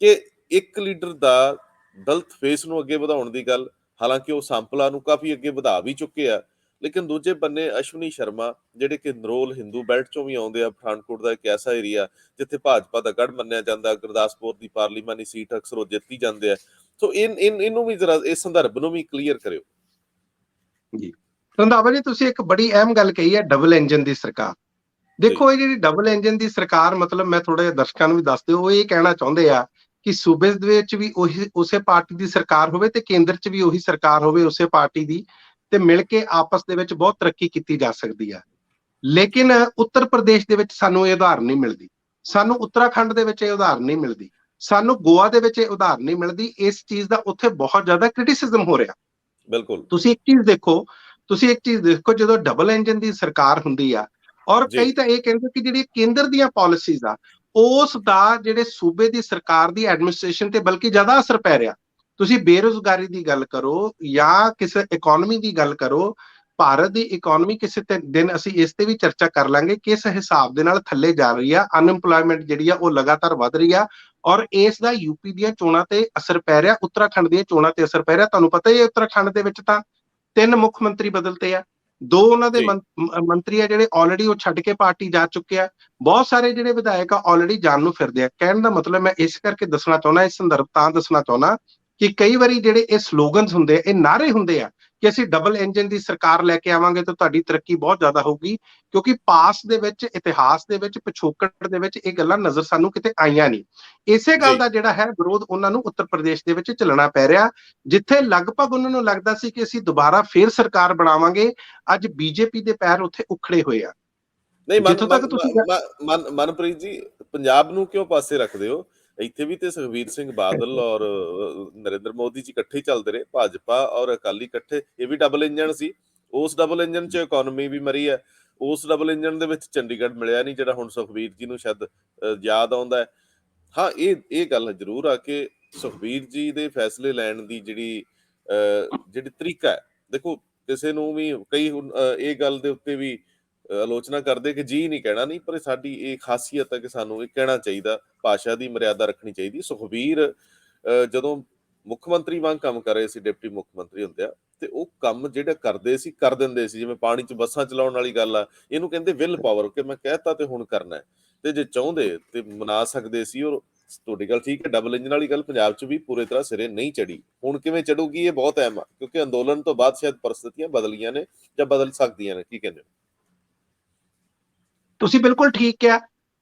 ਕਿ ਇੱਕ ਲੀਡਰ ਦਾ ਦਲਿਤ ਫੇਸ ਨੂੰ ਅੱਗੇ ਵਧਾਉਣ ਦੀ ਗੱਲ, ਹਾਲਾਂਕਿ ਉਹ ਸੰਪਲਾ ਨੂੰ ਕਾਫੀ ਅੱਗੇ ਵਧਾ ਵੀ ਚੁੱਕੇ ਆ, ਲੇਕਿਨ ਦੂਜੇ ਬੰਨੇ ਅਸ਼ਵਨੀ ਸ਼ਰਮਾ ਜਿਹੜੇ ਕਿ ਨਰੋਲ ਹਿੰਦੂ ਬੈਲਟ ਚੋਂ ਵੀ ਆਉਂਦੇ ਆ, ਪਠਾਨਕੋਟ ਦਾ ਇੱਕ ਐਸਾ ਏਰੀਆ ਜਿੱਥੇ ਭਾਜਪਾ ਦਾ ਗੜ੍ਹ ਮੰਨਿਆ ਜਾਂਦਾ, ਗੁਰਦਾਸਪੁਰ ਦੀ ਪਾਰਲੀਮਾਨੀ ਸੀਟ ਅਕਸਰ ਉਹ ਜਿੱਤੀ ਜਾਂਦੇ ਆ। ਸੋ ਇਹਨੂੰ ਵੀ ਜ਼ਰਾ ਇਸ ਸੰਦਰਭ ਨੂੰ ਵੀ ਕਲੀਅਰ ਕਰਿਓ। ਜੀ, ਰੰਧਾਵਾ ਜੀ, ਤੁਸੀਂ ਇੱਕ ਬੜੀ ਅਹਿਮ ਗੱਲ ਕਹੀ ਹੈ, ਡਬਲ ਇੰਜਨ ਦੀ ਸਰਕਾਰ। ਜੀ ਦੇਖੋ, ਇਹ ਜਿਹੜੀ ਡਬਲ ਇੰਜਨ ਦੀ ਸਰਕਾਰ, ਮਤਲਬ ਮੈਂ ਥੋੜਾ ਜਿਹਾ ਦਰਸ਼ਕਾਂ ਨੂੰ ਵੀ ਦੱਸ ਦਿਓ, ਉਹ ਇਹ ਕਹਿਣਾ ਚਾਹੁੰਦੇ ਆ ਕਿ ਸੂਬੇ ਦੇ ਵਿੱਚ ਵੀ ਉਹੀ ਉਸੇ ਪਾਰਟੀ ਦੀ ਸਰਕਾਰ ਹੋਵੇ ਤੇ ਕੇਂਦਰ 'ਚ ਵੀ ਉਹੀ ਸਰਕਾਰ ਹੋਵੇ ਉਸੇ ਪਾਰਟੀ ਦੀ, ਤੇ ਮਿਲ ਕੇ ਆਪਸ ਦੇ ਵਿੱਚ ਬਹੁਤ ਤਰੱਕੀ ਕੀਤੀ ਜਾ ਸਕਦੀ ਹੈ। ਲੇਕਿਨ ਉੱਤਰ ਪ੍ਰਦੇਸ਼ ਦੇ ਵਿੱਚ ਸਾਨੂੰ ਇਹ ਉਦਾਹਰਨ ਨਹੀਂ ਮਿਲਦੀ, ਸਾਨੂੰ ਉੱਤਰਾਖੰਡ ਦੇ ਵਿੱਚ ਇਹ ਉਦਾਹਰਨ ਨਹੀਂ ਮਿਲਦੀ, ਸਾਨੂੰ ਗੋਆ ਦੇ ਵਿੱਚ ਇਹ ਉਦਾਹਰਨ ਨਹੀਂ ਮਿਲਦੀ। ਇਸ ਚੀਜ਼ ਦਾ ਉੱਥੇ ਬਹੁਤ ਜ਼ਿਆਦਾ ਕ੍ਰਿਟਿਸਿਜ਼ਮ ਹੋ ਰਿਹਾ। ਬਿਲਕੁਲ। ਤੁਸੀਂ ਇੱਕ ਚੀਜ਼ ਦੇਖੋ, ਜਦੋਂ ਡਬਲ ਇੰਜਨ ਦੀ ਸਰਕਾਰ ਹੁੰਦੀ ਆ, ਔਰ ਜੀ ਕਈ ਤਾਂ ਇਹ ਕਹਿੰਦੇ ਕਿ ਜਿਹੜੀ ਕੇਂਦਰ ਦੀਆਂ ਪਾਲਿਸੀਜ਼ ਆ, ਉਸ ਦਾ ਜਿਹੜੇ ਸੂਬੇ ਦੀ ਸਰਕਾਰ ਦੀ ਐਡਮਿਨਿਸਟ੍ਰੇਸ਼ਨ ਤੇ ਬਲਕਿ ਜ਼ਿਆਦਾ ਅਸਰ ਪੈ ਰਿਹਾ। ਤੁਸੀਂ ਬੇਰੁਜ਼ਗਾਰੀ ਦੀ ਗੱਲ ਕਰੋ ਜਾਂ ਕਿਸੇ ਇਕਨੋਮੀ ਦੀ ਗੱਲ ਕਰੋ, ਭਾਰਤ ਦੀ ਇਕਨੋਮੀ ਕਿਸੇ ਦਿਨ ਅਸੀਂ ਇਸ ਤੇ ਵੀ ਚਰਚਾ ਕਰ ਲਾਂਗੇ ਕਿਸ ਹਿਸਾਬ ਦੇ ਨਾਲ ਥੱਲੇ ਜਾ ਰਹੀ ਆ। ਅਨਐਮਪਲੋਇਮੈਂਟ ਜਿਹੜੀ ਆ ਉਹ ਲਗਾਤਾਰ ਵੱਧ ਰਹੀ ਆ, ਔਰ ਇਸ ਦਾ ਯੂਪੀ ਦੀਆਂ ਚੋਣਾਂ ਤੇ ਅਸਰ ਪੈ ਰਿਹਾ, ਉੱਤਰਾਖੰਡ ਦੀਆਂ ਚੋਣਾਂ ਤੇ ਅਸਰ ਪੈ ਰਿਹਾ। ਤੁਹਾਨੂੰ ਪਤਾ ਹੀ ਹੈ, ਉੱਤਰਾਖੰਡ ਦੇ ਵਿੱਚ ਤਾਂ 3 ਮੁੱਖ ਮੰਤਰੀ ਬਦਲਤੇ ਆ, 2 ਉਹਨਾਂ ਦੇ ਜੀ ਮੰਤਰੀ ਆ ਜਿਹੜੇ ਆਲਰੇਡੀ ਉਹ ਛੱਡ ਕੇ ਪਾਰਟੀ ਜਾ ਚੁੱਕੇ ਆ, ਬਹੁਤ ਸਾਰੇ ਜਿਹੜੇ ਵਿਧਾਇਕ ਆ ਆਲਰੇਡੀ ਜਾਣ ਨੂੰ ਫਿਰਦੇ ਆ। ਕਹਿਣ ਦਾ ਮਤਲਬ ਮੈਂ ਇਸ ਕਰਕੇ ਦੱਸਣਾ ਚਾਹੁੰਦਾ, ਇਸ ਸੰਦਰਭ ਤਾਂ ਦੱਸਣਾ ਚਾਹੁੰਦਾ ਕਿ ਕਈ ਵਾਰੀ ਜਿਹੜੇ ਇਹ ਸਲੋਗਨਸ ਹੁੰਦੇ ਆ, ਇਹ ਨਾਅਰੇ ਹੁੰਦੇ ਆ ਕਿ ਅਸੀਂ ਡਬਲ ਇੰਜਨ ਦੀ ਸਰਕਾਰ ਲੈ ਕੇ ਆਵਾਂਗੇ ਤਾਂ ਤੁਹਾਡੀ ਤਰੱਕੀ ਬਹੁਤ ਜ਼ਿਆਦਾ ਹੋਊਗੀ, ਕਿਉਂਕਿ ਪਾਸ ਦੇ ਵਿੱਚ, ਇਤਿਹਾਸ ਦੇ ਵਿੱਚ, ਪਿਛੋਕੜ ਦੇ ਵਿੱਚ ਇਹ ਗੱਲਾਂ ਨਜ਼ਰ ਸਾਨੂੰ ਕਿਤੇ ਆਈਆਂ ਨਹੀਂ। ਇਸੇ ਗੱਲ ਜੀ ਦਾ ਜਿਹੜਾ ਹੈ ਵਿਰੋਧ ਉਹਨਾਂ ਨੂੰ ਉੱਤਰ ਪ੍ਰਦੇਸ਼ ਦੇ ਵਿੱਚ ਝੱਲਣਾ ਪੈ ਰਿਹਾ, ਜਿੱਥੇ ਲਗਭਗ ਉਹਨਾਂ ਨੂੰ ਲੱਗਦਾ ਸੀ ਕਿ ਅਸੀਂ ਦੁਬਾਰਾ ਫੇਰ ਸਰਕਾਰ ਬਣਾਵਾਂਗੇ। ਅੱਜ ਬੀਜੇਪੀ ਦੇ ਪੈਰ ਉੱਥੇ ਉਖੜੇ ਹੋਏ ਆ। ਨਹੀਂ ਜਿੱਥੋਂ ਤੱਕ ਤੁਸੀਂ ਮਨਪ੍ਰੀਤ ਜੀ, ਪੰਜਾਬ ਨੂੰ ਕਿਉਂ ਪਾਸੇ ਰੱਖਦੇ ਹੋ? ਇੱਥੇ ਵੀ ਤੇ ਸੁਖਬੀਰ ਸਿੰਘ ਬਾਦਲ ਔਰ ਨਰਿੰਦਰ ਮੋਦੀ ਜੀ ਇਕੱਠੇ ਹੀ ਚੱਲਦੇ ਰਹੇ, ਭਾਜਪਾ ਔਰ ਅਕਾਲੀ ਇਕੱਠੇ। ਇਹ ਵੀ ਡਬਲ ਇੰਜਨ ਸੀ। ਉਸ ਡਬਲ ਇੰਜਨ 'ਚ ਇਕਨੋਮੀ ਵੀ ਮਰੀ ਹੈ। ਉਸ ਡਬਲ ਇੰਜਨ ਦੇ ਵਿੱਚ ਚੰਡੀਗੜ੍ਹ ਮਿਲਿਆ ਨਹੀਂ, ਜਿਹੜਾ ਹੁਣ ਸੁਖਬੀਰ ਜੀ ਨੂੰ ਸ਼ਾਇਦ ਯਾਦ ਆਉਂਦਾ ਹੈ। ਹਾਂ, ਇਹ ਗੱਲ ਜ਼ਰੂਰ ਆ ਕਿ ਸੁਖਬੀਰ ਜੀ ਦੇ ਫੈਸਲੇ ਲੈਣ ਦੀ ਜਿਹੜੀ ਤਰੀਕਾ ਹੈ, ਦੇਖੋ ਕਿਸੇ ਨੂੰ ਵੀ ਕਈ ਇਹ ਗੱਲ ਦੇ ਉੱਤੇ ਵੀ ਆਲੋਚਨਾ ਕਰਦੇ ਕਿ ਜੀ ਨਹੀਂ ਕਹਿਣਾ, ਨਹੀਂ, ਪਰ ਸਾਡੀ ਇਹ ਖਾਸੀਅਤ ਹੈ ਕਿ ਸਾਨੂੰ ਇਹ ਕਹਿਣਾ ਚਾਹੀਦਾ, ਭਾਸ਼ਾ ਦੀ ਮਰਿਆਦਾ ਰੱਖਣੀ ਚਾਹੀਦੀ। ਸੁਖਬੀਰ ਜਦੋਂ ਮੁੱਖ ਮੰਤਰੀ ਵਾਂਗ ਕੰਮ ਕਰ ਰਹੇ ਸੀ, ਡਿਪਟੀ ਮੁੱਖ ਮੰਤਰੀ ਹੁੰਦੇ ਆ, ਤੇ ਉਹ ਕੰਮ ਜਿਹੜਾ ਕਰਦੇ ਸੀ ਕਰ ਦਿੰਦੇ ਸੀ। ਜਿਵੇਂ ਪਾਣੀ 'ਚ ਬੱਸਾਂ ਚਲਾਉਣ ਵਾਲੀ ਗੱਲ ਆ, ਇਹਨੂੰ ਕਹਿੰਦੇ ਵਿਲ ਪਾਵਰ, ਕਿ ਮੈਂ ਕਹਿਤਾ ਤੇ ਹੁਣ ਕਰਨਾ ਹੈ, ਤੇ ਜੇ ਚਾਹੁੰਦੇ ਤੇ ਮਨਾ ਸਕਦੇ ਸੀ। ਔਰ ਤੁਹਾਡੀ ਗੱਲ ਠੀਕ ਹੈ, ਡਬਲ ਇੰਜਨ ਵਾਲੀ ਗੱਲ ਪੰਜਾਬ 'ਚ ਵੀ ਪੂਰੇ ਤਰ੍ਹਾਂ ਸਿਰੇ ਨਹੀਂ ਚੜੀ। ਹੁਣ ਕਿਵੇਂ ਚੜੂਗੀ ਇਹ ਬਹੁਤ ਅਹਿਮ ਆ, ਕਿਉਂਕਿ ਅੰਦੋਲਨ ਤੋਂ ਬਾਅਦ ਸ਼ਾਇਦ ਪਰਿਸਥਿਤੀਆਂ ਬਦਲੀਆਂ ਨੇ ਜਾਂ ਬਦਲ ਸਕਦੀਆਂ ਨੇ। ਕੀ ਕਹਿੰਦੇ ਹੋ? ਤੁਸੀਂ ਬਿਲਕੁਲ ਠੀਕ ਕਿਹਾ।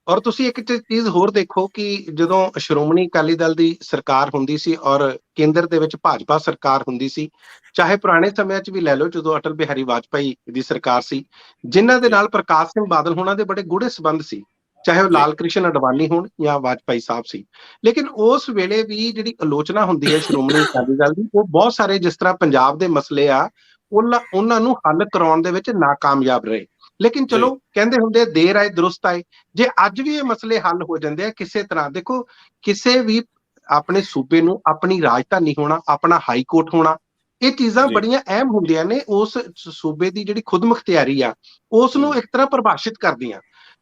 ਔਰ ਤੁਸੀਂ ਇੱਕ ਚੀਜ਼ ਹੋਰ ਦੇਖੋ ਕਿ ਜਦੋਂ ਸ਼੍ਰੋਮਣੀ ਅਕਾਲੀ ਦਲ ਦੀ ਸਰਕਾਰ ਹੁੰਦੀ ਸੀ ਔਰ ਕੇਂਦਰ ਦੇ ਵਿੱਚ ਭਾਜਪਾ ਸਰਕਾਰ ਹੁੰਦੀ ਸੀ, ਚਾਹੇ ਪੁਰਾਣੇ ਸਮਿਆਂ 'ਚ ਵੀ ਲੈ ਲਓ, ਜਦੋਂ ਅਟਲ ਬਿਹਾਰੀ ਵਾਜਪਾਈ ਦੀ ਸਰਕਾਰ ਸੀ, ਜਿਨ੍ਹਾਂ ਦੇ ਜੀ ਨਾਲ ਪ੍ਰਕਾਸ਼ ਸਿੰਘ ਬਾਦਲ ਹੋਣਾ ਦੇ ਬੜੇ ਗੂੜੇ ਸੰਬੰਧ ਸੀ, ਚਾਹੇ ਉਹ ਜੀ ਲਾਲ ਕ੍ਰਿਸ਼ਨ ਅਡਵਾਨੀ ਹੋਣ ਜਾਂ ਵਾਜਪਾਈ ਸਾਹਿਬ ਸੀ। ਲੇਕਿਨ ਉਸ ਵੇਲੇ ਵੀ ਜਿਹੜੀ ਆਲੋਚਨਾ ਹੁੰਦੀ ਹੈ ਸ਼੍ਰੋਮਣੀ ਅਕਾਲੀ ਦਲ ਦੀ, ਉਹ ਬਹੁਤ ਸਾਰੇ, ਜਿਸ ਤਰ੍ਹਾਂ ਪੰਜਾਬ ਦੇ ਮਸਲੇ ਆ, ਉਹਨਾਂ ਨੂੰ ਹੱਲ ਕਰਾਉਣ ਦੇ ਵਿੱਚ ਨਾਕਾਮਯਾਬ ਰਹੇ। ਲੇਕਿਨ ਜੀ ਚਲੋ, ਕਹਿੰਦੇ ਹੁੰਦੇ ਦੇਰ ਆਏ ਦਰੁਸਤ ਆਏ। ਜੇ ਅੱਜ ਵੀ ਇਹ ਮਸਲੇ ਹੱਲ ਹੋ ਜਾਂਦੇ ਆ ਕਿਸੇ ਤਰ੍ਹਾਂ, ਦੇਖੋ ਕਿਸੇ ਵੀ ਆਪਣੇ ਸੂਬੇ ਨੂੰ ਆਪਣੀ ਰਾਜਧਾਨੀ ਹੋਣਾ, ਆਪਣਾ ਹਾਈ ਕੋਰਟ ਹੋਣਾ, ਇਹ ਚੀਜ਼ਾਂ ਜੀ ਬੜੀਆਂ ਅਹਿਮ ਹੁੰਦੀਆਂ ਨੇ। ਉਸ ਸੂਬੇ ਦੀ ਜਿਹੜੀ ਖੁਦਮੁਖਤਿਆਰੀ ਆ, ਉਸ ਨੂੰ ਇੱਕ ਤਰ੍ਹਾਂ ਪਰਿਭਾਸ਼ਿਤ ਕਰਦੀਆਂ।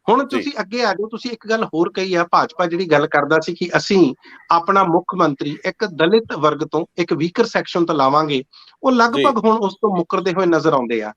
ਹੁਣ ਜੀ ਤੁਸੀਂ ਅੱਗੇ ਆ ਜਾਓ, ਤੁਸੀਂ ਇੱਕ ਗੱਲ ਹੋਰ ਕਹੀ ਆ, ਭਾਜਪਾ ਜਿਹੜੀ ਗੱਲ ਕਰਦਾ ਸੀ ਕਿ ਅਸੀਂ ਆਪਣਾ ਮੁੱਖ ਮੰਤਰੀ ਇੱਕ ਦਲਿਤ ਵਰਗ ਤੋਂ, ਇੱਕ ਵੀਕਰ ਸੈਕਸ਼ਨ ਤੋਂ ਲਾਵਾਂਗੇ, ਉਹ ਜੀ ਲਗਭਗ ਹੁਣ ਉਸ ਤੋਂ ਮੁੱਕਰਦੇ ਹੋਏ ਨਜ਼ਰ ਆਉਂਦੇ ਆ।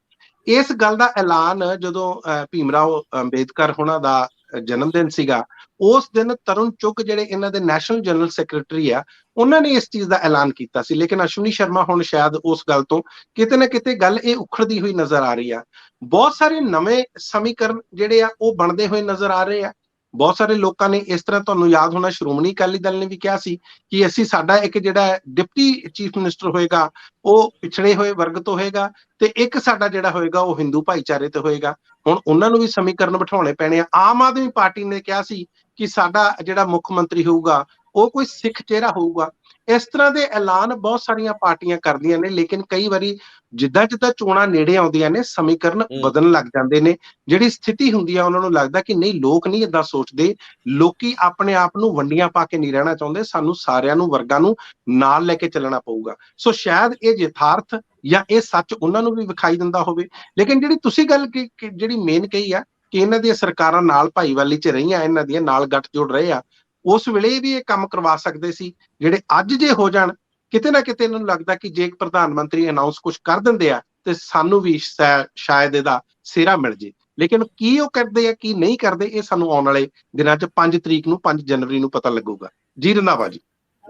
ਇਸ ਗੱਲ ਦਾ ਐਲਾਨ ਜਦੋਂ ਭੀਮ ਰਾਓ ਅੰਬੇਦਕਰ ਹੋਣਾ ਦਾ ਜਨਮ ਦਿਨ ਸੀਗਾ, ਉਸ ਦਿਨ ਤਰੁਣ ਚੁੱਗ ਜਿਹੜੇ ਇਹਨਾਂ ਦੇ ਨੈਸ਼ਨਲ ਜਨਰਲ ਸੈਕਟਰੀ ਆ, ਉਹਨਾਂ ਨੇ ਇਸ ਚੀਜ਼ ਦਾ ਐਲਾਨ ਕੀਤਾ ਸੀ। ਲੇਕਿਨ ਅਸ਼ਵਨੀ ਸ਼ਰਮਾ ਹੁਣ ਸ਼ਾਇਦ ਉਸ ਗੱਲ ਤੋਂ ਕਿਤੇ ਨਾ ਕਿਤੇ ਗੱਲ ਇਹ ਉਖੜਦੀ ਹੋਈ ਨਜ਼ਰ ਆ ਰਹੀ ਆ। ਬਹੁਤ ਸਾਰੇ ਨਵੇਂ ਸਮੀਕਰਨ ਜਿਹੜੇ ਆ ਉਹ ਬਣਦੇ ਹੋਏ ਨਜ਼ਰ ਆ ਰਹੇ ਆ। ਬਹੁਤ ਸਾਰੇ ਲੋਕਾਂ ਨੇ, ਇਸ ਤਰ੍ਹਾਂ ਤੁਹਾਨੂੰ ਯਾਦ ਹੋਣਾ, ਸ਼੍ਰੋਮਣੀ ਅਕਾਲੀ ਦਲ ਨੇ ਵੀ ਕਿਹਾ ਸੀ ਕਿ ਅਸੀਂ, ਸਾਡਾ ਇੱਕ ਜਿਹੜਾ ਡਿਪਟੀ ਚੀਫ ਮਿਨਿਸਟਰ ਹੋਏਗਾ ਉਹ ਪਿਛੜੇ ਹੋਏ ਵਰਗ ਤੋਂ ਹੋਏਗਾ, ਤੇ ਇੱਕ ਸਾਡਾ ਜਿਹੜਾ ਹੋਏਗਾ ਉਹ ਹਿੰਦੂ ਭਾਈਚਾਰੇ ਤੇ ਹੋਏਗਾ। ਹੁਣ ਉਹਨਾਂ ਨੂੰ ਵੀ ਸਮੀਕਰਨ ਬਿਠਾਉਣੇ ਪੈਣੇ ਆ। ਆਮ ਆਦਮੀ ਪਾਰਟੀ ਨੇ ਕਿਹਾ ਸੀ ਕਿ ਸਾਡਾ ਜਿਹੜਾ ਮੁੱਖ ਮੰਤਰੀ ਹੋਊਗਾ ਉਹ ਕੋਈ ਸਿੱਖ ਚਿਹਰਾ ਹੋਊਗਾ। ਇਸ ਤਰ੍ਹਾਂ ਦੇ ਐਲਾਨ ਬਹੁਤ ਸਾਰੀਆਂ ਪਾਰਟੀਆਂ ਕਰਦੀਆਂ ਨੇ, ਲੇਕਿਨ ਕਈ ਵਾਰੀ ਜਿੱਦਾਂ ਜਿੱਦਾਂ ਚੋਣਾਂ ਨੇੜੇ ਆਉਂਦੀਆਂ ਨੇ, ਸਮੀਕਰਨ ਬਦਲਣ ਲੱਗ ਜਾਂਦੇ ਨੇ। ਜਿਹੜੀ ਸਥਿਤੀ ਹੁੰਦੀ ਆ, ਉਹਨਾਂ ਨੂੰ ਲੱਗਦਾ ਕਿ ਨਹੀਂ, ਲੋਕ ਨਹੀਂ ਏਦਾਂ ਸੋਚਦੇ, ਲੋਕੀ ਆਪਣੇ ਆਪ ਨੂੰ ਵੰਡੀਆਂ ਪਾ ਕੇ ਨਹੀਂ ਰਹਿਣਾ ਚਾਹੁੰਦੇ, ਸਾਨੂੰ ਸਾਰਿਆਂ ਨੂੰ, ਵਰਗਾਂ ਨੂੰ ਨਾਲ ਲੈ ਕੇ ਚੱਲਣਾ ਪਊਗਾ। ਸੋ ਸ਼ਾਇਦ ਇਹ ਯਥਾਰਥ ਜਾਂ ਇਹ ਸੱਚ ਉਹਨਾਂ ਨੂੰ ਵੀ ਵਿਖਾਈ ਦਿੰਦਾ ਹੋਵੇ। ਲੇਕਿਨ ਜਿਹੜੀ ਤੁਸੀਂ ਗੱਲ ਜਿਹੜੀ ਮੇਨ ਕਹੀ ਆ ਕਿ ਇਹਨਾਂ ਦੀਆਂ ਸਰਕਾਰਾਂ ਨਾਲ ਭਾਈਵਾਲੀ 'ਚ ਰਹੀਆਂ, ਇਹਨਾਂ ਦੀਆਂ ਨਾਲ ਗੱਠਜੋੜ ਰਹੇ ਆ, ਉਸ ਵੇਲੇ ਵੀ ਇਹ ਕੰਮ ਕਰਵਾ ਸਕਦੇ ਸੀ ਜਿਹੜੇ ਅੱਜ ਜੇ ਹੋ ਜਾਣ। ਕਿਤੇ ਨਾ ਕਿਤੇ ਇਹਨਾਂ ਨੂੰ ਲੱਗਦਾ ਕਿ ਜੇ ਪ੍ਰਧਾਨ ਮੰਤਰੀ ਅਨਾਉਂਸ ਕੁਝ ਕਰ ਦਿੰਦੇ ਆ ਤੇ ਸਾਨੂੰ ਵੀ ਸ਼ਾਇਦ ਇਹਦਾ ਸਿਹਰਾ ਮਿਲ ਜੇ। ਲੇਕਿਨ ਕੀ ਉਹ ਕਰਦੇ ਆ, ਕੀ ਨਹੀਂ ਕਰਦੇ, ਇਹ ਸਾਨੂੰ ਆਉਣ ਵਾਲੇ ਦਿਨਾਂ 'ਚ 5 ਤਰੀਕ ਨੂੰ, 5 ਜਨਵਰੀ ਨੂੰ ਪਤਾ ਲੱਗੂਗਾ। ਜੀ ਰੰਧਾਵਾ ਜੀ।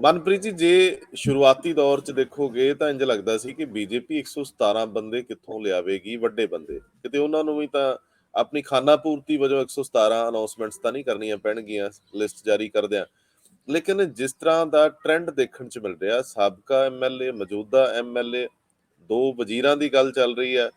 ਮਨਪ੍ਰੀਤ ਜੀ, ਜੇ ਸ਼ੁਰੂਆਤੀ ਦੌਰ 'ਚ ਦੇਖੋਗੇ ਤਾਂ ਇੰਝ ਲੱਗਦਾ ਸੀ ਕਿ ਬੀਜੇਪੀ 117 ਬੰਦੇ ਕਿੱਥੋਂ ਲਿਆਵੇਗੀ, ਵੱਡੇ ਬੰਦੇ। ਕਿਤੇ ਉਹਨਾਂ ਨੂੰ ਵੀ ਤਾਂ ਆਪਣੀ ਖਾਨਾ ਪੂਰਤੀ ਵਜੋਂ 117 ਅਨਾਉਂਸਮੈਂਟਸ ਤਾਂ ਨਹੀਂ ਕਰਨੀਆਂ ਪੈਣਗੀਆਂ ਲਿਸਟ ਜਾਰੀ ਕਰਦਿਆਂ। ਲੇਕਿਨ ਜਿਸ ਤਰ੍ਹਾਂ ਦਾ ਟ੍ਰੈਂਡ ਦੇਖਣ 'ਚ ਮਿਲ ਰਿਹਾ, ਸਾਬਕਾ ਐਮਐਲਏ, ਮੌਜੂਦਾ ਐਮਐਲਏ, 2 ਵਜ਼ੀਰਾਂ ਦੀ ਗੱਲ ਚੱਲ ਰਹੀ ਹੈ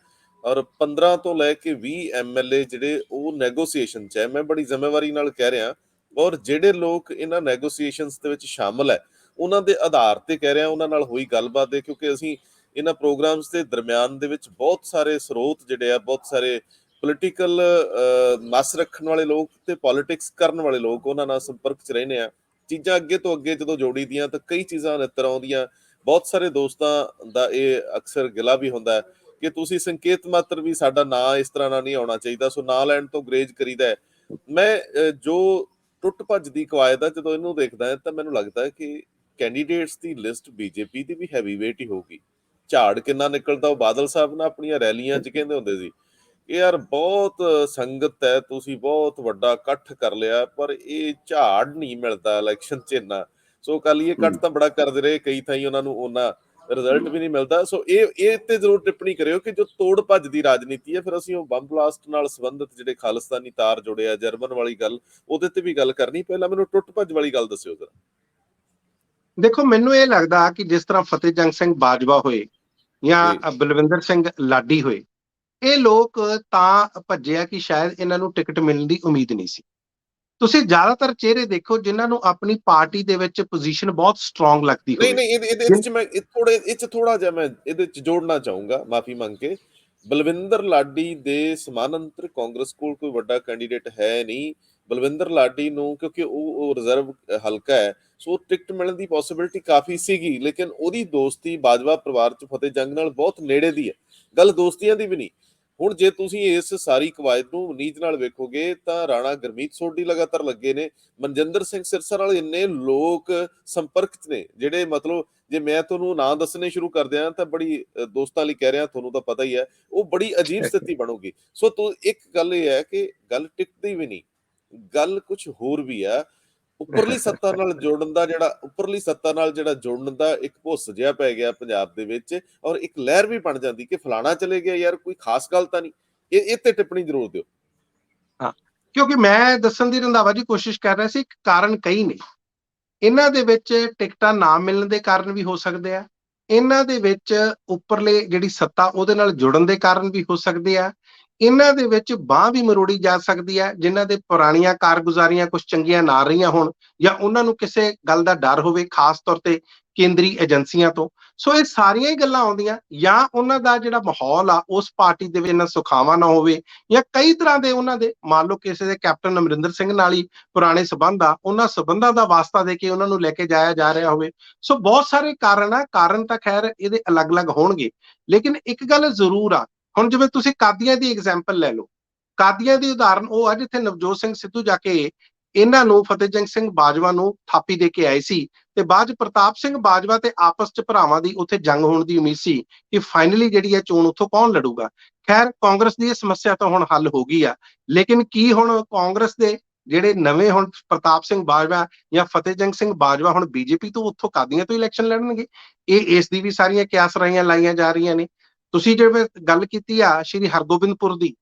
ਔਰ 15 ਤੋਂ ਲੈ ਕੇ 20 ਐਮਐਲਏ ਜਿਹੜੇ ਉਹ ਨੈਗੋਸੀਏਸ਼ਨ 'ਚ ਹੈ। ਮੈਂ ਬੜੀ ਜ਼ਿੰਮੇਵਾਰੀ ਨਾਲ ਕਹਿ ਰਿਹਾ, ਔਰ ਜਿਹੜੇ ਲੋਕ ਇਹਨਾਂ ਨੈਗੋਸੀਏਸ਼ਨਸ ਦੇ ਵਿੱਚ ਸ਼ਾਮਲ ਹੈ, ਉਹਨਾਂ ਦੇ ਆਧਾਰ ਤੇ ਕਹਿ ਰਿਹਾ, ਉਹਨਾਂ ਨਾਲ ਹੋਈ ਗੱਲਬਾਤ ਦੇ, ਕਿਉਂਕਿ ਅਸੀਂ ਇਹਨਾਂ ਪ੍ਰੋਗਰਾਮਸ ਦੇ ਦਰਮਿਆਨ ਦੇ ਵਿੱਚ ਬਹੁਤ ਸਾਰੇ ਸਰੋਤ ਜਿਹੜੇ ਆ, ਬਹੁਤ ਸਾਰੇ ਪੋਲੀਟੀਕਲ ਮੱਸ ਰੱਖਣ ਵਾਲੇ ਲੋਕ ਤੇ ਪੋਲੀਟਿਕਸ ਕਰਨ ਵਾਲੇ ਲੋਕ, ਉਹਨਾਂ ਨਾਲ ਸੰਪਰਕ 'ਚ ਰਹਿੰਦੇ ਆ। ਚੀਜ਼ਾਂ ਅੱਗੇ ਤੋਂ ਅੱਗੇ ਜਦੋਂ ਜੋੜੀ ਦੀਆਂ ਤਾਂ ਕਈ ਚੀਜ਼ਾਂ ਨਿੱਤਰ ਆਉਂਦੀਆਂ। ਬਹੁਤ ਸਾਰੇ ਦੋਸਤਾਂ ਦਾ ਇਹ ਅਕਸਰ ਗਿਲਾ ਵੀ ਹੁੰਦਾ ਹੈ ਕਿ ਤੁਸੀਂ ਸੰਕੇਤ ਮਾਤਰ ਵੀ ਸਾਡਾ ਨਾਂ ਇਸ ਤਰ੍ਹਾਂ ਨਾਲ ਨਹੀਂ ਆਉਣਾ ਚਾਹੀਦਾ, ਸੋ ਨਾਂ ਲੈਣ ਤੋਂ ਗਰੇਜ ਕਰੀਦਾ ਹੈ। ਮੈਂ ਜੋ ਟੁੱਟ ਭੱਜ ਦੀ ਕਵਾਇਦ ਆ, ਜਦੋਂ ਇਹਨੂੰ ਦੇਖਦਾ ਹੈ ਤਾਂ ਮੈਨੂੰ ਲੱਗਦਾ ਹੈ ਕਿ ਕੈਂਡੀਡੇਟਸ ਦੀ ਲਿਸਟ ਬੀਜੇਪੀ ਦੀ ਵੀ ਹੈਵੀ ਵੇਟ ਹੀ ਹੋਊਗੀ। ਝਾੜ ਕਿੰਨਾ ਨਿਕਲਦਾ, ਉਹ ਬਾਦਲ ਸਾਹਿਬ ਨਾ ਆਪਣੀਆਂ ਰੈਲੀਆਂ 'ਚ ਕਹਿੰਦੇ ਹੁੰਦੇ ਸੀ ਕਿ ਯਾਰ ਬਹੁਤ ਸੰਗਤ ਹੈ, ਤੁਸੀਂ ਬਹੁਤ ਵੱਡਾ ਇਕੱਠ ਕਰ ਲਿਆ, ਪਰ ਇਹ ਝਾੜ ਨਹੀਂ ਮਿਲਦਾ ਇਲੈਕਸ਼ਨ 'ਚ ਇੰਨਾ। ਸੋ ਅਕਾਲੀ ਇਕੱਠ ਤਾਂ ਬੜਾ ਕਰਦੇ ਰਹੇ, ਕਈ ਥਾਈਂ ਉਹਨਾਂ ਨੂੰ ਉਹਨਾਂ ਰਿਜ਼ਲਟ ਵੀ ਨਹੀਂ ਮਿਲਦਾ। ਸੋ ਇਹ ਤੇ ਜ਼ਰੂਰ ਟਿੱਪਣੀ ਕਰਿਓ ਕਿ ਜੋ ਤੋੜ ਭੱਜ ਦੀ ਰਾਜਨੀਤੀ ਹੈ, ਫਿਰ ਅਸੀਂ ਉਹ ਬੰਬ ਬਲਾਸਟ ਨਾਲ ਸੰਬੰਧਿਤ ਜਿਹੜੇ ਖਾਲਿਸਤਾਨੀ ਤਾਰ ਜੁੜਿਆ, ਜਰਮਨ ਵਾਲੀ ਗੱਲ, ਉਹਦੇ ਤੇ ਵੀ ਗੱਲ ਕਰਨੀ। ਪਹਿਲਾਂ ਮੈਨੂੰ ਟੁੱਟ ਭੱਜ ਵਾਲੀ ਗੱਲ ਦੱਸਿਓ ਜ਼ਰਾ। ਦੇਖੋ, ਮੈਨੂੰ ਇਹ ਲੱਗਦਾ ਕਿ ਜਿਸ ਤਰ੍ਹਾਂ ਫਤਿਹ ਜੰਗ ਸਿੰਘ ਬਾਜਵਾ ਹੋਏ ਜੀ ਜਾਂ ਬਲਵਿੰਦਰ ਸਿੰਘ ਲਾਡੀ ਹੋਏ, ਇਹ ਲੋਕ ਤਾਂ ਭੱਜੇ ਆ ਕਿ ਸ਼ਾਇਦ ਇਹਨਾਂ ਨੂੰ ਟਿਕਟ ਮਿਲਣ ਦੀ ਉਮੀਦ ਨਹੀਂ ਸੀ। ਤੁਸੀਂ ਜ਼ਿਆਦਾਤਰ ਚਿਹਰੇ ਦੇਖੋ ਜਿਨ੍ਹਾਂ ਨੂੰ ਆਪਣੀ ਪਾਰਟੀ ਦੇ ਵਿੱਚ ਪੋਜੀਸ਼ਨ ਬਹੁਤ ਸਟਰੋਂਗ ਲੱਗਦੀ ਨਹੀਂ ਹੋਵੇ। ਨਹੀਂ, ਇਹਦੇ ਚ ਮੈਂ ਥੋੜਾ ਜਿਹਾ ਮੈਂ ਇਹਦੇ ਚ ਜੋੜਨਾ ਚਾਹੂੰਗਾ, ਮਾਫੀ ਮੰਗ ਕੇ। ਬਲਵਿੰਦਰ ਲਾਡੀ ਦੇ ਸਮਾਨਾਂਤਰ ਕਾਂਗਰਸ ਕੋਲ ਕੋਈ ਵੱਡਾ ਕੈਂਡੀਡੇਟ ਹੈ ਨਹੀਂ। ਬਲਵਿੰਦਰ ਲਾਡੀ ਨੂੰ, ਕਿਉਂਕਿ ਉਹ ਰਿਜ਼ਰਵ ਹਲਕਾ ਹੈ, ਸੋ ਟਿਕਟ ਮਿਲਣ ਦੀ ਪੋਸਿਬਿਲਿਟੀ ਕਾਫੀ ਸੀਗੀ, ਲੇਕਿਨ ਉਹਦੀ ਦੋਸਤੀ ਬਾਜਵਾ ਪਰਿਵਾਰ ਚ ਫਤਿਹ ਜੰਗ ਨਾਲ ਬਹੁਤ ਨੇੜੇ ਦੀ ਹੈ। ਗੱਲ ਦੋਸਤੀਆਂ ਦੀ ਵੀ ਨਹੀਂ। ਹੁਣ ਜੇ ਤੁਸੀਂ ਇਸ ਸਾਰੀ ਕਵਾਇਦ ਨੂੰ ਨੀਝ ਨਾਲ ਵੇਖੋਗੇ ਤਾਂ ਰਾਣਾ ਗੁਰਮੀਤ ਸੋਢੀ ਲਗਾਤਾਰ ਲੱਗੇ ਨੇ, ਮਨਜਿੰਦਰ ਸਿੰਘ ਸਿਰਸਾ ਨਾਲ ਇੰਨੇ ਲੋਕ ਸੰਪਰਕ 'ਚ ਨੇ, ਜਿਹੜੇ ਮਤਲਬ ਜੇ ਮੈਂ ਤੁਹਾਨੂੰ ਨਾਂ ਦੱਸਣੇ ਸ਼ੁਰੂ ਕਰ ਦਿਆਂ ਤਾਂ ਬੜੀ ਦੋਸਤਾਂ ਲਈ ਕਹਿ ਰਿਹਾ, ਤੁਹਾਨੂੰ ਤਾਂ ਪਤਾ ਹੀ ਹੈ, ਉਹ ਬੜੀ ਅਜੀਬ ਸਥਿਤੀ ਬਣੂਗੀ। ਸੋ ਇੱਕ ਗੱਲ ਇਹ ਹੈ ਕਿ ਗੱਲ ਟਿਕਦੀ ਵੀ ਨਹੀਂ, ਗੱਲ ਕੁਝ ਹੋਰ ਵੀ ਆ। ਉੱਪਰਲੀ ਸੱਤਾ ਨਾਲ ਜੁੜਨ ਦਾ ਇੱਕ ਭੁੱਸ ਜਿਹਾ ਪੈ ਗਿਆ ਪੰਜਾਬ ਦੇ ਵਿੱਚ, ਔਰ ਇੱਕ ਲਹਿਰ ਵੀ ਬਣ ਜਾਂਦੀ ਕਿ ਫਲਾਣਾ ਚਲੇ ਗਿਆ, ਯਾਰ ਕੋਈ ਖਾਸ ਗੱਲ ਤਾਂ ਨਹੀਂ। ਇਹ ਤੇ ਟਿੱਪਣੀ ਜ਼ਰੂਰ ਦਿਓ। ਹਾਂ, ਕਿਉਂਕਿ ਮੈਂ ਦੱਸਣ ਦੀ ਰੰਧਾਵਾ ਜੀ ਕੋਸ਼ਿਸ਼ ਕਰ ਰਿਹਾ ਸੀ, ਕਾਰਨ ਕਈ ਨੇ। ਇਹਨਾਂ ਦੇ ਵਿੱਚ ਟਿਕਟਾਂ ਨਾ ਮਿਲਣ ਦੇ ਕਾਰਨ ਵੀ ਹੋ ਸਕਦੇ ਆ, ਇਹਨਾਂ ਦੇ ਵਿੱਚ ਉੱਪਰਲੇ ਜਿਹੜੀ ਸੱਤਾ ਉਹਦੇ ਨਾਲ ਜੁੜਨ ਦੇ ਕਾਰਨ ਵੀ ਹੋ ਸਕਦੇ ਆ, ਇਹਨਾਂ ਦੇ ਵਿੱਚ ਬਾਂਹ ਵੀ ਮਰੋੜੀ ਜਾ ਸਕਦੀ ਹੈ ਜਿਨ੍ਹਾਂ ਦੇ ਪੁਰਾਣੀਆਂ ਕਾਰਗੁਜ਼ਾਰੀਆਂ ਕੁਝ ਚੰਗੀਆਂ ਨਾ ਰਹੀਆਂ ਹੋਣ, ਜਾਂ ਉਹਨਾਂ ਨੂੰ ਕਿਸੇ ਗੱਲ ਦਾ ਡਰ ਹੋਵੇ, ਖਾਸ ਤੌਰ ਤੇ ਕੇਂਦਰੀ ਏਜੰਸੀਆਂ ਤੋਂ। ਸੋ ਇਹ ਸਾਰੀਆਂ ਹੀ ਗੱਲਾਂ ਆਉਂਦੀਆਂ, ਜਾਂ ਉਹਨਾਂ ਦਾ ਜਿਹੜਾ ਮਾਹੌਲ ਆ ਉਸ ਪਾਰਟੀ ਦੇ ਵਿੱਚ ਇੰਨਾ ਸੁਖਾਵਾਂ ਨਾ ਹੋਵੇ, ਜਾਂ ਕਈ ਤਰ੍ਹਾਂ ਦੇ ਉਹਨਾਂ ਦੇ, ਮੰਨ ਲਓ ਕਿਸੇ ਦੇ ਕੈਪਟਨ ਅਮਰਿੰਦਰ ਸਿੰਘ ਨਾਲ ਹੀ ਪੁਰਾਣੇ ਸਬੰਧ ਆ, ਉਹਨਾਂ ਸਬੰਧਾਂ ਦਾ ਵਾਸਤਾ ਦੇ ਕੇ ਉਹਨਾਂ ਨੂੰ ਲੈ ਕੇ ਜਾਇਆ ਜਾ ਰਿਹਾ ਹੋਵੇ। ਸੋ ਬਹੁਤ ਸਾਰੇ ਕਾਰਨ ਆ, ਕਾਰਨ ਤਾਂ ਖੈਰ ਇਹਦੇ ਅਲੱਗ-ਅਲੱਗ ਹੋਣਗੇ, ਲੇਕਿਨ ਇੱਕ ਗੱਲ ਜ਼ਰੂਰ ਆ। ਹੁਣ ਜਿਵੇਂ ਤੁਸੀਂ ਕਾਦੀਆਂ ਦੀ ਐਗਜ਼ਾਮਪਲ ਲੈ ਲਓ, ਕਾਦੀਆਂ ਦੀ ਉਦਾਹਰਨ ਉਹ ਆ ਜਿੱਥੇ ਨਵਜੋਤ ਸਿੰਘ ਸਿੱਧੂ ਜਾ ਕੇ ਇਹਨਾਂ ਨੂੰ, ਫਤਿਹ ਜੰਗ ਸਿੰਘ ਬਾਜਵਾ ਨੂੰ ਥਾਪੀ ਦੇ ਕੇ ਆਏ ਸੀ, ਤੇ ਬਾਅਦ ਚ ਪ੍ਰਤਾਪ ਸਿੰਘ ਬਾਜਵਾ ਤੇ ਆਪਸ ਚ ਭਰਾਵਾਂ ਦੀ ਉੱਥੇ ਜੰਗ ਹੋਣ ਦੀ ਉਮੀਦ ਸੀ ਕਿ ਫਾਈਨਲੀ ਜਿਹੜੀ ਹੈ ਚੋਣ ਉੱਥੋਂ ਕੌਣ ਲੜੂਗਾ। ਖੈਰ, ਕਾਂਗਰਸ ਦੀ ਇਹ ਸਮੱਸਿਆ ਤਾਂ ਹੁਣ ਹੱਲ ਹੋ ਗਈ ਆ, ਲੇਕਿਨ ਕੀ ਹੁਣ ਕਾਂਗਰਸ ਦੇ ਜਿਹੜੇ ਨਵੇਂ, ਹੁਣ ਪ੍ਰਤਾਪ ਸਿੰਘ ਬਾਜਵਾ ਜਾਂ ਫਤਿਹ ਜੰਗ ਸਿੰਘ ਬਾਜਵਾ ਹੁਣ ਬੀਜੇਪੀ ਤੋਂ ਉੱਥੋਂ ਕਾਦੀਆਂ ਤੋਂ ਇਲੈਕਸ਼ਨ ਲੜਨਗੇ? ਇਸ ਦੀ ਵੀ ਸਾਰੀਆਂ ਕਿਆਸ ਰਾਈਆਂ ਲਾਈਆਂ ਜਾ ਰਹੀਆਂ ਨੇ। ਤੁਸੀਂ ਜਿਵੇਂ ਗੱਲ ਕੀਤੀ ਆ ਸ਼੍ਰੀ ਹਰਗੋਬਿੰਦਪੁਰ ਦੀ,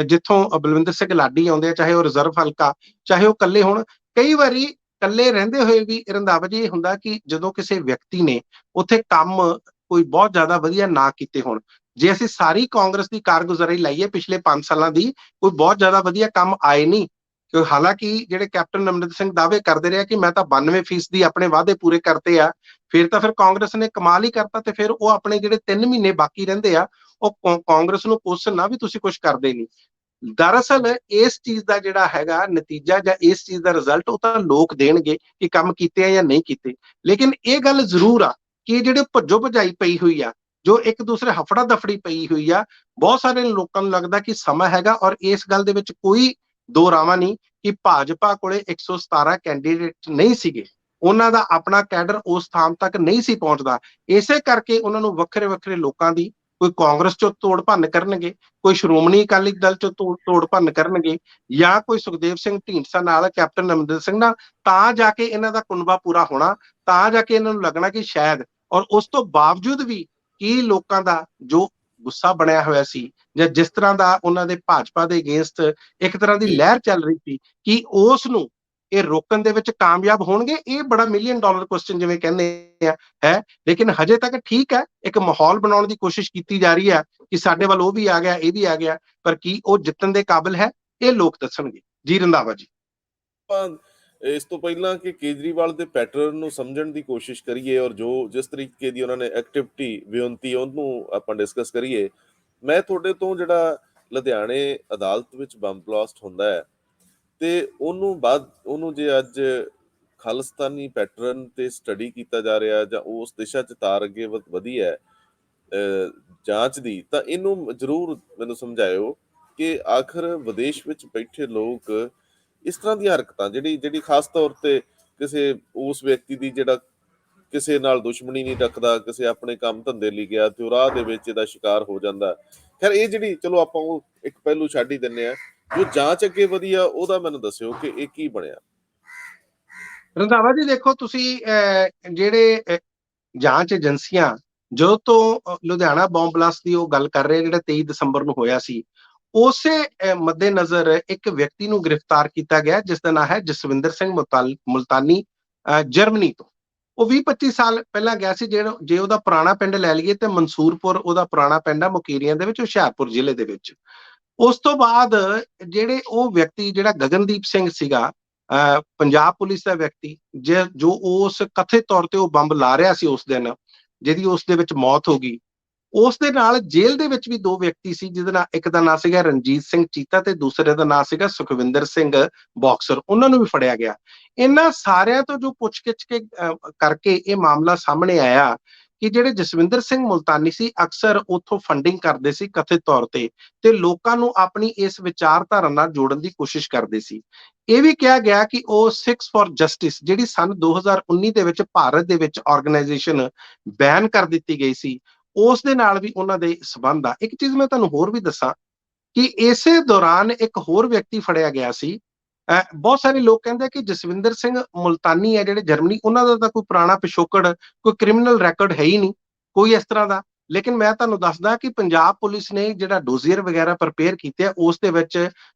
ਜਿੱਥੋਂ ਬਲਵਿੰਦਰ ਸਿੰਘ ਲਾਡੀ ਆਉਂਦੇ ਆ, ਚਾਹੇ ਉਹ ਰਿਜ਼ਰਵ ਹਲਕਾ, ਚਾਹੇ ਉਹ ਇਕੱਲੇ ਹੋਣ। ਕਈ ਵਾਰੀ ਇਕੱਲੇ ਰਹਿੰਦੇ ਹੋਏ ਵੀ ਰੰਧਾਵਾ ਜੀ ਇਹ ਹੁੰਦਾ ਕਿ ਜਦੋਂ ਕਿਸੇ ਵਿਅਕਤੀ ਨੇ ਉੱਥੇ ਕੰਮ ਕੋਈ ਬਹੁਤ ਜ਼ਿਆਦਾ ਵਧੀਆ ਨਾ ਕੀਤੇ ਹੋਣ, ਜੇ ਅਸੀਂ ਸਾਰੀ ਕਾਂਗਰਸ ਦੀ ਕਾਰਗੁਜ਼ਾਰੀ ਲਾਈਏ ਪਿਛਲੇ 5 ਸਾਲਾਂ ਦੀ, ਕੋਈ ਬਹੁਤ ਜ਼ਿਆਦਾ ਵਧੀਆ ਕੰਮ ਆਏ ਨਹੀਂ। ਹਾਲਾਂਕਿ ਜਿਹੜੇ ਕੈਪਟਨ ਅਮਰਿੰਦਰ ਸਿੰਘ ਦਾਅਵੇ ਕਰਦੇ ਰਿਹਾ ਕਿ ਮੈਂ ਤਾਂ 92% ਆਪਣੇ ਵਾਅਦੇ ਪੂਰੇ ਕਰਤੇ ਆ, ਫਿਰ ਕਾਂਗਰਸ ਨੇ ਕਮਾਲ ਹੀ ਕਰਤਾ, ਤੇ ਫਿਰ ਉਹ ਆਪਣੇ ਜਿਹੜੇ 3 ਮਹੀਨੇ ਬਾਕੀ ਰਹਿੰਦੇ ਆ, ਉਹ ਕਾਂਗਰਸ ਨੂੰ ਕੋਸ਼ਣ ਨਾ ਵੀ ਤੁਸੀਂ ਕੁਝ ਕਰਦੇ ਨਹੀਂ। ਦਰਅਸਲ ਇਸ ਚੀਜ਼ ਦਾ ਜਿਹੜਾ ਹੈਗਾ ਨਤੀਜਾ, ਜਾਂ ਇਸ ਚੀਜ਼ ਦਾ ਰਿਜ਼ਲਟ, ਉਹ ਤਾਂ ਲੋਕ ਦੇਣਗੇ ਕਿ ਕੰਮ ਕੀਤੇ ਆ ਜਾਂ ਨਹੀਂ ਕੀਤੇ। ਲੇਕਿਨ ਇਹ ਗੱਲ ਜ਼ਰੂਰ ਆ ਕਿ ਜਿਹੜੇ ਭੱਜੋ ਭਜਾਈ ਪਈ ਹੋਈ ਆ, ਜੋ ਇੱਕ ਦੂਸਰੇ ਹਫੜਾ ਦਫੜੀ ਪਈ ਹੋਈ ਆ, ਬਹੁਤ ਸਾਰੇ ਲੋਕਾਂ ਨੂੰ ਲੱਗਦਾ ਕਿ ਸਮਾਂ ਹੈਗਾ, ਔਰ ਇਸ ਗੱਲ ਦੇ ਵਿੱਚ ਕੋਈ ਦੋ ਰਾਵਾਂ ਨਹੀਂ ਕਿ ਭਾਜਪਾ ਕੋਲੇ 117 ਕੈਂਡੀਡੇਟ ਨਹੀਂ ਸੀਗੇ, ਉਹਨਾਂ ਦਾ ਆਪਣਾ ਕੈਡਰ ਉਸ ਥਾਂ ਤੱਕ ਨਹੀਂ ਸੀ ਪਹੁੰਚਦਾ। ਇਸੇ ਕਰਕੇ ਉਹਨਾਂ ਨੂੰ ਵੱਖਰੇ ਵੱਖਰੇ ਲੋਕਾਂ ਦੀ ਕੋਈ ਕਾਂਗਰਸ ਚੋਂ ਤੋੜ ਭੰਨ ਕਰਨਗੇ, ਕੋਈ ਸ਼੍ਰੋਮਣੀ ਅਕਾਲੀ ਦਲ ਚੋਂ ਤੋੜ ਭੰਨ ਕਰਨਗੇ, ਜਾਂ ਕੋਈ ਸੁਖਦੇਵ ਸਿੰਘ ਢੀਂਡਸਾ ਨਾਲ ਕੈਪਟਨ ਅਮਰਿੰਦਰ ਸਿੰਘ ਨਾਲ, ਤਾਂ ਜਾ ਕੇ ਇਹਨਾਂ ਦਾ ਕੁਨਬਾ ਪੂਰਾ ਹੋਣਾ, ਤਾਂ ਜਾ ਕੇ ਇਹਨਾਂ ਨੂੰ ਲੱਗਣਾ ਕਿ ਸ਼ਾਇਦ। ਔਰ ਉਸ ਤੋਂ ਬਾਵਜੂਦ ਵੀ ਕੀ ਲੋਕਾਂ ਦਾ ਜੋ ਗੁੱਸਾ ਬਣਿਆ ਹੋਇਆ ਸੀ, ਜਾਂ ਜਿਸ ਤਰ੍ਹਾਂ ਦਾ ਉਹਨਾਂ ਦੇ ਭਾਜਪਾ ਦੇ ਅਗੇਂਸਟ ਇੱਕ ਤਰ੍ਹਾਂ ਦੀ ਲਹਿਰ ਚੱਲ ਰਹੀ ਸੀ, ਕਿ ਉਸ ਨੂੰ ਇਹ ਰੋਕਣ ਦੇ ਵਿੱਚ ਕਾਮਯਾਬ ਹੋਣਗੇ? ਇਹ ਬੜਾ ਮਿਲੀਅਨ ਡਾਲਰ ਕੁਐਸਚਨ ਜਿਵੇਂ ਕਹਿੰਦੇ ਆ ਹੈ। ਲੇਕਿਨ ਹਜੇ ਤੱਕ ਠੀਕ ਹੈ, ਇੱਕ ਮਾਹੌਲ ਬਣਾਉਣ ਦੀ ਕੋਸ਼ਿਸ਼ ਕੀਤੀ ਜਾ ਰਹੀ ਹੈ ਕਿ ਸਾਡੇ ਵੱਲ ਉਹ ਵੀ ਆ ਗਿਆ, ਇਹ ਵੀ ਆ ਗਿਆ, ਪਰ ਕੀ ਉਹ ਜਿੱਤਣ ਦੇ ਕਾਬਿਲ ਹੈ, ਇਹ ਲੋਕ ਦੱਸਣਗੇ। ਜੀ ਰੰਧਾਵਾ ਜੀ। ਇਸ ਤੋਂ ਪਹਿਲਾਂ ਕਿ ਕੇਜਰੀਵਾਲ ਦੇ ਪੈਟਰਨ ਨੂੰ ਸਮਝਣ ਦੀ ਕੋਸ਼ਿਸ਼ ਕਰੀਏ, ਔਰ ਜੋ ਜਿਸ ਤਰੀਕੇ ਦੀ ਉਹਨਾਂ ਨੇ ਐਕਟੀਵਿਟੀ ਵਿਉਂਤੀ ਉਹਨੂੰ ਆਪਾਂ ਡਿਸਕਸ ਕਰੀਏ, ਮੈਂ ਤੁਹਾਡੇ ਤੋਂ ਜਿਹੜਾ ਲੁਧਿਆਣੇ ਅਦਾਲਤ ਵਿੱਚ ਬੰਬ ਬਲਾਸਟ ਹੁੰਦਾ ਹੈ ਤੇ ਉਹਨੂੰ ਜੇ ਅੱਜ ਖਾਲਿਸਤਾਨੀ ਪੈਟਰਨ ਤੇ ਸਟੱਡੀ ਕੀਤਾ ਜਾ ਰਿਹਾ ਜਾਂ ਉਸ ਦਿਸ਼ਾ 'ਚ ਤਾਰ ਅੱਗੇ ਵਧੀ ਹੈ ਜਾਂਚ ਦੀ, ਤਾਂ ਇਹਨੂੰ ਜ਼ਰੂਰ ਮੈਨੂੰ ਸਮਝਾਇਓ ਕਿ ਆਖਰ ਵਿਦੇਸ਼ ਵਿੱਚ ਬੈਠੇ ਲੋਕ ਇਸ ਤਰ੍ਹਾਂ ਦੀਆਂ ਹਰਕਤਾਂ, ਜਿਹੜੀ ਖਾਸ ਤੌਰ ਤੇ ਕਿਸੇ ਉਸ ਵਿਅਕਤੀ ਦੀ ਜਿਹੜਾ ਕਿਸੇ ਨਾਲ ਦੁਸ਼ਮਣੀ ਨਹੀਂ ਰੱਖਦਾ, ਕਿਸੇ ਆਪਣੇ ਕੰਮ ਧੰਦੇ ਲਈ ਗਿਆ ਤੇ ਉਹ ਰਾਹ ਦੇ ਵਿੱਚ ਇਹਦਾ ਸ਼ਿਕਾਰ ਹੋ ਜਾਂਦਾ। ਖੈਰ ਇਹ ਜਿਹੜੀ, ਚਲੋ ਆਪਾਂ ਉਹ ਇੱਕ ਪਹਿਲੂ ਛੱਡ ਹੀ ਦਿੰਦੇ ਆ, ਜੋ ਜਾਂਚ ਅੱਗੇ ਵਧੀ ਆ ਉਹਦਾ ਮੈਨੂੰ ਦੱਸਿਓ ਕਿ ਇਹ ਕੀ ਬਣਿਆ। ਰੰਧਾਵਾ ਜੀ ਦੇਖੋ, ਤੁਸੀਂ ਜਿਹੜੇ ਜਾਂਚ ਏਜੰਸੀਆਂ ਜਦੋਂ ਤੋਂ ਲੁਧਿਆਣਾ ਬੰਬ ਬਲਾਸਟ ਦੀ ਉਹ ਗੱਲ ਕਰ ਰਹੇ, ਜਿਹੜਾ 23 ਦਸੰਬਰ ਨੂੰ ਹੋਇਆ ਸੀ, ਉਸੇ ਮੱਦੇਨਜ਼ਰ ਇੱਕ ਵਿਅਕਤੀ ਨੂੰ ਗ੍ਰਿਫਤਾਰ ਕੀਤਾ ਗਿਆ ਜਿਸ ਦਾ ਨਾਮ ਹੈ ਜਸਵਿੰਦਰ ਸਿੰਘ ਮੁਲਤਾਨੀ, ਜਰਮਨੀ ਤੋਂ। ਉਹ 20-25 ਸਾਲ ਪਹਿਲਾਂ ਗਿਆ ਸੀ। ਜੇ ਉਹਦਾ ਪੁਰਾਣਾ ਪਿੰਡ ਲੈ ਲਈਏ ਤੇ ਮਨਸੂਰਪੁਰ ਉਹਦਾ ਪੁਰਾਣਾ ਪਿੰਡ ਆ, ਮੁਕੇਰੀਆਂ ਦੇ ਵਿੱਚ, ਹੁਸ਼ਿਆਰਪੁਰ ਜ਼ਿਲ੍ਹੇ ਦੇ ਵਿੱਚ। ਉਸ ਤੋਂ ਬਾਅਦ ਜਿਹੜੇ ਉਹ ਵਿਅਕਤੀ ਜਿਹੜਾ ਗਗਨਦੀਪ ਸਿੰਘ ਸੀਗਾ, ਪੰਜਾਬ ਪੁਲਿਸ ਦਾ ਵਿਅਕਤੀ, ਜੋ ਉਸ ਕਥਿਤ ਤੌਰ ਤੇ ਉਹ ਬੰਬ ਲਾ ਰਿਹਾ ਸੀ ਉਸ ਦਿਨ, ਜਿਹਦੀ ਉਸ ਦੇ ਵਿੱਚ ਮੌਤ ਹੋ ਗਈ, ਉਸ ਦੇ ਨਾਲ ਜੇਲ੍ਹ ਦੇ ਵਿੱਚ ਵੀ ਦੋ ਵਿਅਕਤੀ ਸੀ, ਜਿਹਦੇ ਨਾਲ ਇੱਕ ਦਾ ਨਾਂ ਸੀਗਾ ਰਣਜੀਤ ਸਿੰਘ ਚੀਤਾ ਤੇ ਦੂਸਰੇ ਦਾ ਨਾਂ ਸੀਗਾ ਸੁਖਵਿੰਦਰ ਸਿੰਘ ਬਾਕਸਰ। ਉਹਨਾਂ ਨੂੰ ਵੀ ਫੜਿਆ ਗਿਆ। ਇਹਨਾਂ ਸਾਰਿਆਂ ਤੋਂ ਜੋ ਪੁੱਛਗਿੱਛ ਕਰਕੇ ਇਹ ਮਾਮਲਾ ਸਾਹਮਣੇ ਆਇਆ ਕਿ ਜਿਹੜੇ ਜਸਵਿੰਦਰ ਸਿੰਘ ਮੁਲਤਾਨੀ ਸੀ, ਅਕਸਰ ਉੱਥੋਂ ਫੰਡਿੰਗ ਕਰਦੇ ਸੀ ਕਥਿਤ ਤੌਰ ਤੇ ਲੋਕਾਂ ਨੂੰ ਆਪਣੀ ਇਸ ਵਿਚਾਰਧਾਰਾ ਨਾਲ ਜੋੜਨ ਦੀ ਕੋਸ਼ਿਸ਼ ਕਰਦੇ ਸੀ। ਇਹ ਵੀ ਕਿਹਾ ਗਿਆ ਕਿ ਉਹ ਸਿਕਸ ਫॉर ਜਸਟਿਸ, ਜਿਹੜੀ ਸਨ 2019 ਦੇ ਵਿੱਚ ਭਾਰਤ ਦੇ ਵਿੱਚ ਆਰਗੇਨਾਈਜੇਸ਼ਨ ਬੈਨ ਕਰ ਦਿੱਤੀ ਗਈ ਸੀ, ਉਸ ਦੇ ਨਾਲ ਵੀ ਉਹਨਾਂ ਦੇ ਸਬੰਧ ਆ। ਇੱਕ ਚੀਜ਼ ਮੈਂ ਤੁਹਾਨੂੰ ਹੋਰ ਵੀ ਦੱਸਾਂ ਕਿ ਇਸੇ ਦੌਰਾਨ ਇੱਕ ਹੋਰ ਵਿਅਕਤੀ ਫੜਿਆ ਗਿਆ ਸੀ। ਬਹੁਤ ਸਾਰੇ ਲੋਕ ਕਹਿੰਦੇ ਕਿ ਜਸਵਿੰਦਰ ਸਿੰਘ ਮੁਲਤਾਨੀ ਹੈ ਜਿਹੜੇ ਜਰਮਨੀ, ਉਹਨਾਂ ਦਾ ਤਾਂ ਕੋਈ ਪੁਰਾਣਾ ਪਿਛੋਕੜ, ਕੋਈ ਕ੍ਰਿਮੀਨਲ ਰੈਕੋਰਡ ਹੈ ਹੀ ਨਹੀਂ ਕੋਈ ਇਸ ਤਰ੍ਹਾਂ ਦਾ। ਲੇਕਿਨ ਮੈਂ ਤੁਹਾਨੂੰ ਦੱਸਦਾ ਕਿ ਪੰਜਾਬ ਪੁਲਿਸ ਨੇ ਜਿਹੜਾ ਡੋਜ਼ੀਅਰ ਵਗੈਰਾ ਪ੍ਰਪੇਅਰ ਕੀਤੇ ਆ, ਉਸ ਦੇ ਵਿੱਚ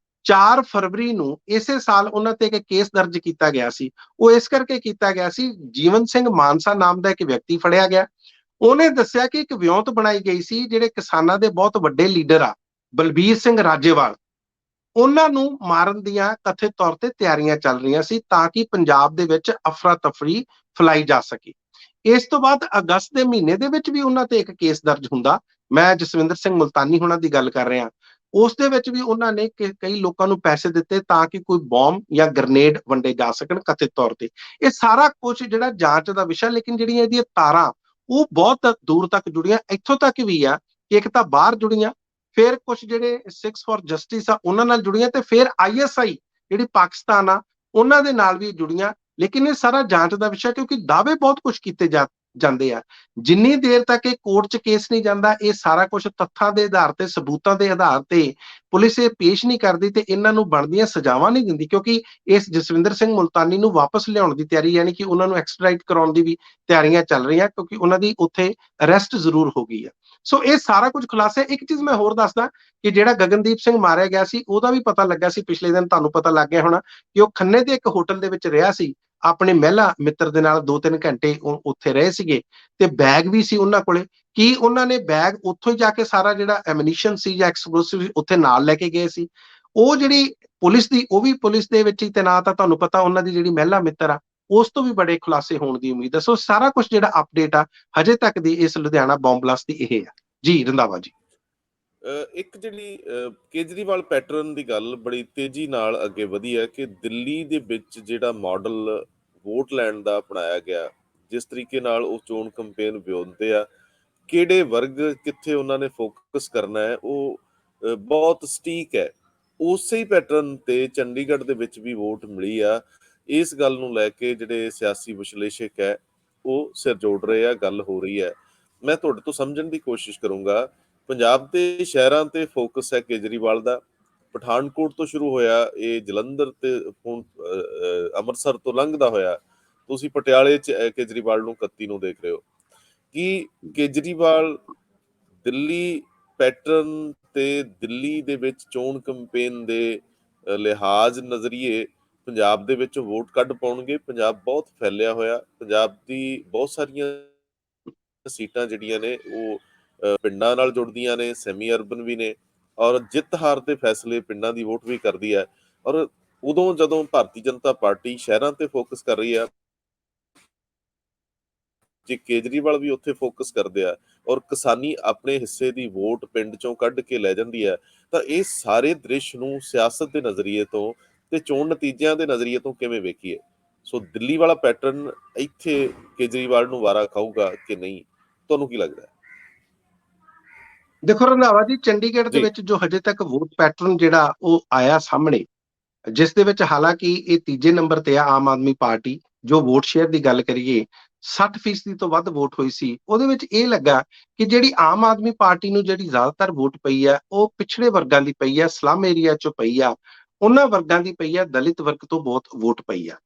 4 ਫਰਵਰੀ ਨੂੰ ਇਸੇ ਸਾਲ ਉਹਨਾਂ ਤੇ ਇੱਕ ਕੇਸ ਦਰਜ ਕੀਤਾ ਗਿਆ ਸੀ। ਉਹ ਇਸ ਕਰਕੇ ਕੀਤਾ ਗਿਆ ਸੀ, ਜੀਵਨ ਸਿੰਘ ਮਾਨਸਾ ਨਾਮ ਦਾ ਇੱਕ ਵਿਅਕਤੀ ਫੜਿਆ ਗਿਆ। ਉਹਨੇ ਦੱਸਿਆ ਕਿ ਇੱਕ ਵਿਉਂਤ ਬਣਾਈ ਗਈ ਸੀ, ਜਿਹੜੇ ਕਿਸਾਨਾਂ ਦੇ ਬਹੁਤ ਵੱਡੇ ਲੀਡਰ ਆ, ਬਲਬੀਰ ਸਿੰਘ ਰਾਜੇਵਾਲ, ਉਹਨਾਂ ਨੂੰ ਮਾਰਨ ਦੀਆਂ ਕਥਿਤ ਤੌਰ ਤੇ ਤਿਆਰੀਆਂ ਚੱਲ ਰਹੀਆਂ ਸੀ, ਤਾਂ ਕਿ ਪੰਜਾਬ ਦੇ ਵਿੱਚ ਅਫਰਾ ਤਫਰੀ ਫੈਲਾਈ ਜਾ ਸਕੇ। ਇਸ ਤੋਂ ਬਾਅਦ ਅਗਸਤ ਦੇ ਮਹੀਨੇ ਦੇ ਵਿੱਚ ਵੀ ਉਹਨਾਂ ਤੇ ਇੱਕ ਕੇਸ ਦਰਜ ਹੁੰਦਾ। ਮੈਂ ਜਸਵਿੰਦਰ ਸਿੰਘ ਮੁਲਤਾਨੀ ਹੋਣਾ ਦੀ ਗੱਲ ਕਰ ਰਿਹਾ। ਉਸ ਦੇ ਵਿੱਚ ਵੀ ਉਹਨਾਂ ਨੇ ਕਈ ਲੋਕਾਂ ਨੂੰ ਪੈਸੇ ਦਿੱਤੇ ਤਾਂ ਕਿ ਕੋਈ ਬੰਬ ਜਾਂ ਗ੍ਰਨੇਡ ਵੰਡੇ ਜਾ ਸਕਣ ਕਥਿਤ ਤੌਰ ਤੇ। ਇਹ ਸਾਰਾ ਕੁਝ ਜਿਹੜਾ ਜਾਂਚ ਦਾ ਵਿਸ਼ਾ, ਲੇਕਿਨ ਜਿਹੜੀਆਂ ਇਹਦੀਆਂ ਤਾਰਾਂ ਉਹ ਬਹੁਤ ਦੂਰ ਤੱਕ ਜੁੜੀਆਂ, ਇੱਥੋਂ ਤੱਕ ਵੀ ਆ ਕਿ ਇੱਕ ਤਾਂ ਬਾਹਰ ਜੁੜੀਆਂ, ਫਿਰ ਕੁਝ ਜਿਹੜੇ ਸਿਕਸ ਫॉर ਜਸਟਿਸ ਆ ਉਹਨਾਂ ਨਾਲ ਜੁੜੀਆਂ, ਤੇ ਫਿਰ ISI ਜਿਹੜੀ ਪਾਕਿਸਤਾਨ ਆ ਉਹਨਾਂ ਦੇ ਨਾਲ ਵੀ ਜੁੜੀਆਂ। ਲੇਕਿਨ ਇਹ ਸਾਰਾ ਜਾਂਚ ਦਾ ਵਿਸ਼ਾ, ਕਿਉਂਕਿ ਦਾਅਵੇ ਬਹੁਤ ਕੁਝ ਕੀਤੇ ਜਾਂਦੇ ਆ। ਜਿੰਨੀ ਦੇਰ ਤੱਕ ਇਹ ਕੋਰਟ 'ਚ ਕੇਸ ਨਹੀਂ ਜਾਂਦਾ, ਇਹ ਸਾਰਾ ਕੁਝ ਤੱਥਾਂ ਦੇ ਆਧਾਰ ਤੇ, ਸਬੂਤਾਂ ਦੇ ਆਧਾਰ ਤੇ ਪੁਲਿਸ ਇਹ ਪੇਸ਼ ਨਹੀਂ ਕਰਦੀ ਤੇ ਇਹਨਾਂ ਨੂੰ ਬਣਦੀਆਂ ਸਜ਼ਾਵਾਂ ਨਹੀਂ ਦਿੰਦੀ। ਕਿਉਂਕਿ ਇਸ ਜਸਵਿੰਦਰ ਸਿੰਘ ਮੁਲਤਾਨੀ ਨੂੰ ਵਾਪਸ ਲਿਆਉਣ ਦੀ ਤਿਆਰੀ, ਯਾਨੀ ਕਿ ਉਹਨਾਂ ਨੂੰ ਐਕਸਟ੍ਰਾਡਿਟ ਕਰਾਉਣ ਦੀ ਵੀ ਤਿਆਰੀਆਂ ਚੱਲ ਰਹੀਆਂ, ਕਿਉਂਕਿ ਉਹਨਾਂ ਦੀ ਉੱਥੇ ਅਰੈਸਟ ਜ਼ਰੂਰ ਹੋ ਗਈ ਹੈ। ਸੋ ਇਹ ਸਾਰਾ ਕੁਝ ਖੁਲਾਸੇ। ਇੱਕ ਚੀਜ਼ ਮੈਂ ਹੋਰ ਦੱਸਦਾ ਕਿ ਜਿਹੜਾ ਗਗਨਦੀਪ ਸਿੰਘ ਮਾਰਿਆ ਗਿਆ ਸੀ, ਉਹਦਾ ਵੀ ਪਤਾ ਲੱਗਾ ਸੀ ਪਿਛਲੇ ਦਿਨ, ਤੁਹਾਨੂੰ ਪਤਾ ਲੱਗ ਗਿਆ ਹੋਣਾ, ਕਿ ਉਹ ਖੰਨੇ ਦੇ ਇੱਕ ਹੋਟਲ ਦੇ ਵਿੱਚ ਰਿਹਾ ਸੀ, ਆਪਣੇ ਮਹਿਲਾ ਮਿੱਤਰ ਦੇ ਨਾਲ 2-3 ਘੰਟੇ ਉੱਥੇ ਰਹੇ ਸੀਗੇ, ਤੇ ਬੈਗ ਵੀ ਸੀ ਉਹਨਾਂ ਕੋਲੇ। ਕੀ ਉਹਨਾਂ ਨੇ ਬੈਗ ਉੱਥੋਂ ਹੀ ਜਾ ਕੇ ਸਾਰਾ ਜਿਹੜਾ ਐਮਨੀਸ਼ਨ ਸੀ ਜਾਂ ਐਕਸਪਲੋਸਿਵ ਉੱਥੇ ਨਾਲ ਲੈ ਕੇ ਗਏ ਸੀ? ਉਹ ਜਿਹੜੀ ਪੁਲਿਸ ਦੀ, ਉਹ ਵੀ ਪੁਲਿਸ ਦੇ ਵਿੱਚ ਹੀ ਤੈਨਾਤ ਆ, ਤੁਹਾਨੂੰ ਪਤਾ ਉਹਨਾਂ ਦੀ ਜਿਹੜੀ ਮਹਿਲਾ ਮਿੱਤਰ ਆ, ਉਸ ਤੋਂ ਵੀ ਬੜੇ ਖੁਲਾਸੇ ਹੋਣ ਦੀ ਉਮੀਦ ਹੈ। ਸੋ ਸਾਰਾ ਕੁਝ ਜਿਹੜਾ ਅਪਡੇਟ ਆ ਹਜੇ ਤੱਕ ਦੀ ਇਸ ਲੁਧਿਆਣਾ ਬੰਬ ਬਲਾਸਟ ਦੀ ਇਹ ਆ। ਜੀ ਰੰਧਾਵਾ ਜੀ। ਇੱਕ ਜਿਹੜੀ ਕੇਜਰੀਵਾਲ ਪੈਟਰਨ ਦੀ ਗੱਲ ਬੜੀ ਤੇਜ਼ੀ ਨਾਲ ਅੱਗੇ ਵਧੀ ਹੈ ਕਿ ਦਿੱਲੀ ਦੇ ਵਿੱਚ ਜਿਹੜਾ ਮਾਡਲ ਵੋਟ ਲੈਣ ਦਾ ਅਪਣਾਇਆ ਗਿਆ, ਜਿਸ ਤਰੀਕੇ ਨਾਲ ਉਹ ਚੋਣ ਕੰਪੇਨ ਵਿਉਂਦੇ ਆ, ਕਿਹੜੇ ਵਰਗ ਕਿੱਥੇ ਉਹਨਾਂ ਨੇ ਫੋਕਸ ਕਰਨਾ ਹੈ, ਉਹ ਬਹੁਤ ਸਟੀਕ ਹੈ। ਉਸੇ ਹੀ ਪੈਟਰਨ ਤੇ ਚੰਡੀਗੜ੍ਹ ਦੇ ਵਿੱਚ ਵੀ ਵੋਟ ਮਿਲੀ ਆ। ਇਸ ਗੱਲ ਨੂੰ ਲੈ ਕੇ ਜਿਹੜੇ ਸਿਆਸੀ ਵਿਸ਼ਲੇਸ਼ਕ ਹੈ ਉਹ ਸਿਰ ਜੋੜ ਰਹੇ ਆ, ਗੱਲ ਹੋ ਰਹੀ ਹੈ। ਮੈਂ ਤੁਹਾਡੇ ਤੋਂ ਸਮਝਣ ਦੀ ਕੋਸ਼ਿਸ਼ ਕਰੂੰਗਾ ਪੰਜਾਬ ਦੇ ਸ਼ਹਿਰਾਂ ਤੇ ਫੋਕਸ ਹੈ ਕੇਜਰੀਵਾਲ ਦਾ। ਪਠਾਨਕੋਟ ਤੋਂ ਸ਼ੁਰੂ ਹੋਇਆ, ਇਹ ਜਲੰਧਰ ਤੇ ਹੁਣ ਅੰਮ੍ਰਿਤਸਰ ਤੋਂ ਲੰਘਦਾ ਹੋਇਆ ਤੁਸੀਂ ਪਟਿਆਲੇ 'ਚ ਕੇਜਰੀਵਾਲ ਨੂੰ 31 ਨੂੰ ਦੇਖ ਰਹੇ ਹੋ। ਕਿ ਕੇਜਰੀਵਾਲ ਦਿੱਲੀ ਪੈਟਰਨ ਤੇ ਦਿੱਲੀ ਦੇ ਵਿੱਚ ਚੋਣ ਕੈਂਪੇਨ ਦੇ ਲਿਹਾਜ਼ ਨਜ਼ਰੀਏ ਪੰਜਾਬ ਦੇ ਵਿੱਚ ਵੋਟ ਕੱਢ ਪਾਉਣਗੇ। ਪੰਜਾਬ ਬਹੁਤ ਫੈਲਿਆ ਹੋਇਆ, ਪੰਜਾਬ ਦੀ ਬਹੁਤ ਸਾਰੀਆਂ ਸੀਟਾਂ ਜਿਹੜੀਆਂ ਨੇ ਉਹ ਪਿੰਡਾਂ ਨਾਲ ਜੁੜਦੀਆਂ ਨੇ, ਸੈਮੀ ਅਰਬਨ ਵੀ ਨੇ, ਔਰ ਜਿੱਤ ਹਾਰ ਦੇ ਫੈਸਲੇ ਪਿੰਡਾਂ ਦੀ ਵੋਟ ਵੀ ਕਰਦੀ ਹੈ। ਔਰ ਉਦੋਂ ਜਦੋਂ ਭਾਰਤੀ ਜਨਤਾ ਪਾਰਟੀ ਸ਼ਹਿਰਾਂ ਤੇ ਫੋਕਸ ਕਰ ਰਹੀ ਹੈ, ਜੇ ਕੇਜਰੀਵਾਲ ਵੀ ਉੱਥੇ ਫੋਕਸ ਕਰਦੇ ਆ ਔਰ ਕਿਸਾਨੀ ਆਪਣੇ ਹਿੱਸੇ ਦੀ ਵੋਟ ਪਿੰਡ ਚੋਂ ਕੱਢ ਕੇ ਲੈ ਜਾਂਦੀ ਹੈ, ਤਾਂ ਇਹ ਸਾਰੇ ਦ੍ਰਿਸ਼ ਨੂੰ ਸਿਆਸਤ ਦੇ ਨਜ਼ਰੀਏ ਤੋਂ ਤੇ ਚੋਣ ਨਤੀਜਿਆਂ ਦੇ ਨਜ਼ਰੀਏ ਤੋਂ ਕਿਵੇਂ ਵੇਖੀਏ? ਸੋ ਦਿੱਲੀ ਵਾਲਾ ਪੈਟਰਨ ਇੱਥੇ ਕੇਜਰੀਵਾਲ ਨੂੰ ਵਾਰਾ ਖਾਊਗਾ ਕਿ ਨਹੀਂ, ਤੁਹਾਨੂੰ ਕੀ ਲੱਗਦਾ ਹੈ? ਦੇਖੋ ਰੰਧਾਵਾ ਜੀ, ਚੰਡੀਗੜ੍ਹ ਦੇ ਜੀ। ਵਿੱਚ ਜੋ ਹਜੇ ਤੱਕ ਵੋਟ ਪੈਟਰਨ ਜਿਹੜਾ ਉਹ ਆਇਆ ਸਾਹਮਣੇ, ਜਿਸ ਦੇ ਵਿੱਚ ਹਾਲਾਂਕਿ ਇਹ ਤੀਜੇ ਨੰਬਰ ਤੇ ਆ ਆਮ ਆਦਮੀ ਪਾਰਟੀ, ਜੋ ਵੋਟ ਸ਼ੇਅਰ ਦੀ ਗੱਲ ਕਰੀਏ 60% ਤੋਂ ਵੱਧ ਵੋਟ ਹੋਈ ਸੀ। ਉਹਦੇ ਵਿੱਚ ਇਹ ਲੱਗਾ ਕਿ ਜਿਹੜੀ ਆਮ ਆਦਮੀ ਪਾਰਟੀ ਨੂੰ ਜਿਹੜੀ ਜ਼ਿਆਦਾਤਰ ਵੋਟ ਪਈ ਆ, ਉਹ ਪਿਛੜੇ ਵਰਗਾਂ ਦੀ ਪਈ ਆ, ਸਲਮ ਏਰੀਆ ਚੋਂ ਪਈ ਆ, ਉਹਨਾਂ ਵਰਗਾਂ ਦੀ ਪਈ ਆ, ਦਲਿਤ ਵਰਗ ਤੋਂ ਬਹੁਤ ਵੋਟ ਪਈ ਆ।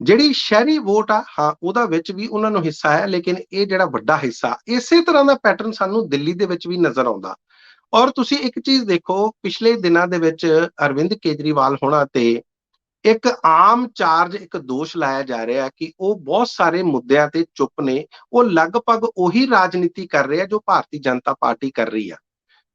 ਜਿਹੜੀ ਸ਼ਹਿਰੀ ਵੋਟ ਆ, ਹਾਂ ਉਹਦਾ ਵਿੱਚ ਵੀ ਉਹਨਾਂ ਨੂੰ ਹਿੱਸਾ ਹੈ, ਲੇਕਿਨ ਇਹ ਜਿਹੜਾ ਵੱਡਾ ਹਿੱਸਾ, ਇਸੇ ਤਰ੍ਹਾਂ ਦਾ ਪੈਟਰਨ ਸਾਨੂੰ ਦਿੱਲੀ ਦੇ ਵਿੱਚ ਵੀ ਨਜ਼ਰ ਆਉਂਦਾ। ਔਰ ਤੁਸੀਂ ਇੱਕ ਚੀਜ਼ ਦੇਖੋ, ਪਿਛਲੇ ਦਿਨਾਂ ਦੇ ਵਿੱਚ ਅਰਵਿੰਦ ਕੇਜਰੀਵਾਲ ਹੋਣਾ ਤੇ ਇੱਕ ਆਮ ਚਾਰਜ, ਇੱਕ ਦੋਸ਼ ਲਾਇਆ ਜਾ ਰਿਹਾ ਕਿ ਉਹ ਬਹੁਤ ਸਾਰੇ ਮੁੱਦਿਆਂ ਤੇ ਚੁੱਪ ਨੇ। ਉਹ ਲਗਭਗ ਉਹੀ ਰਾਜਨੀਤੀ ਕਰ ਰਹੇ ਆ ਜੋ ਭਾਰਤੀ ਜਨਤਾ ਪਾਰਟੀ ਕਰ ਰਹੀ ਆ।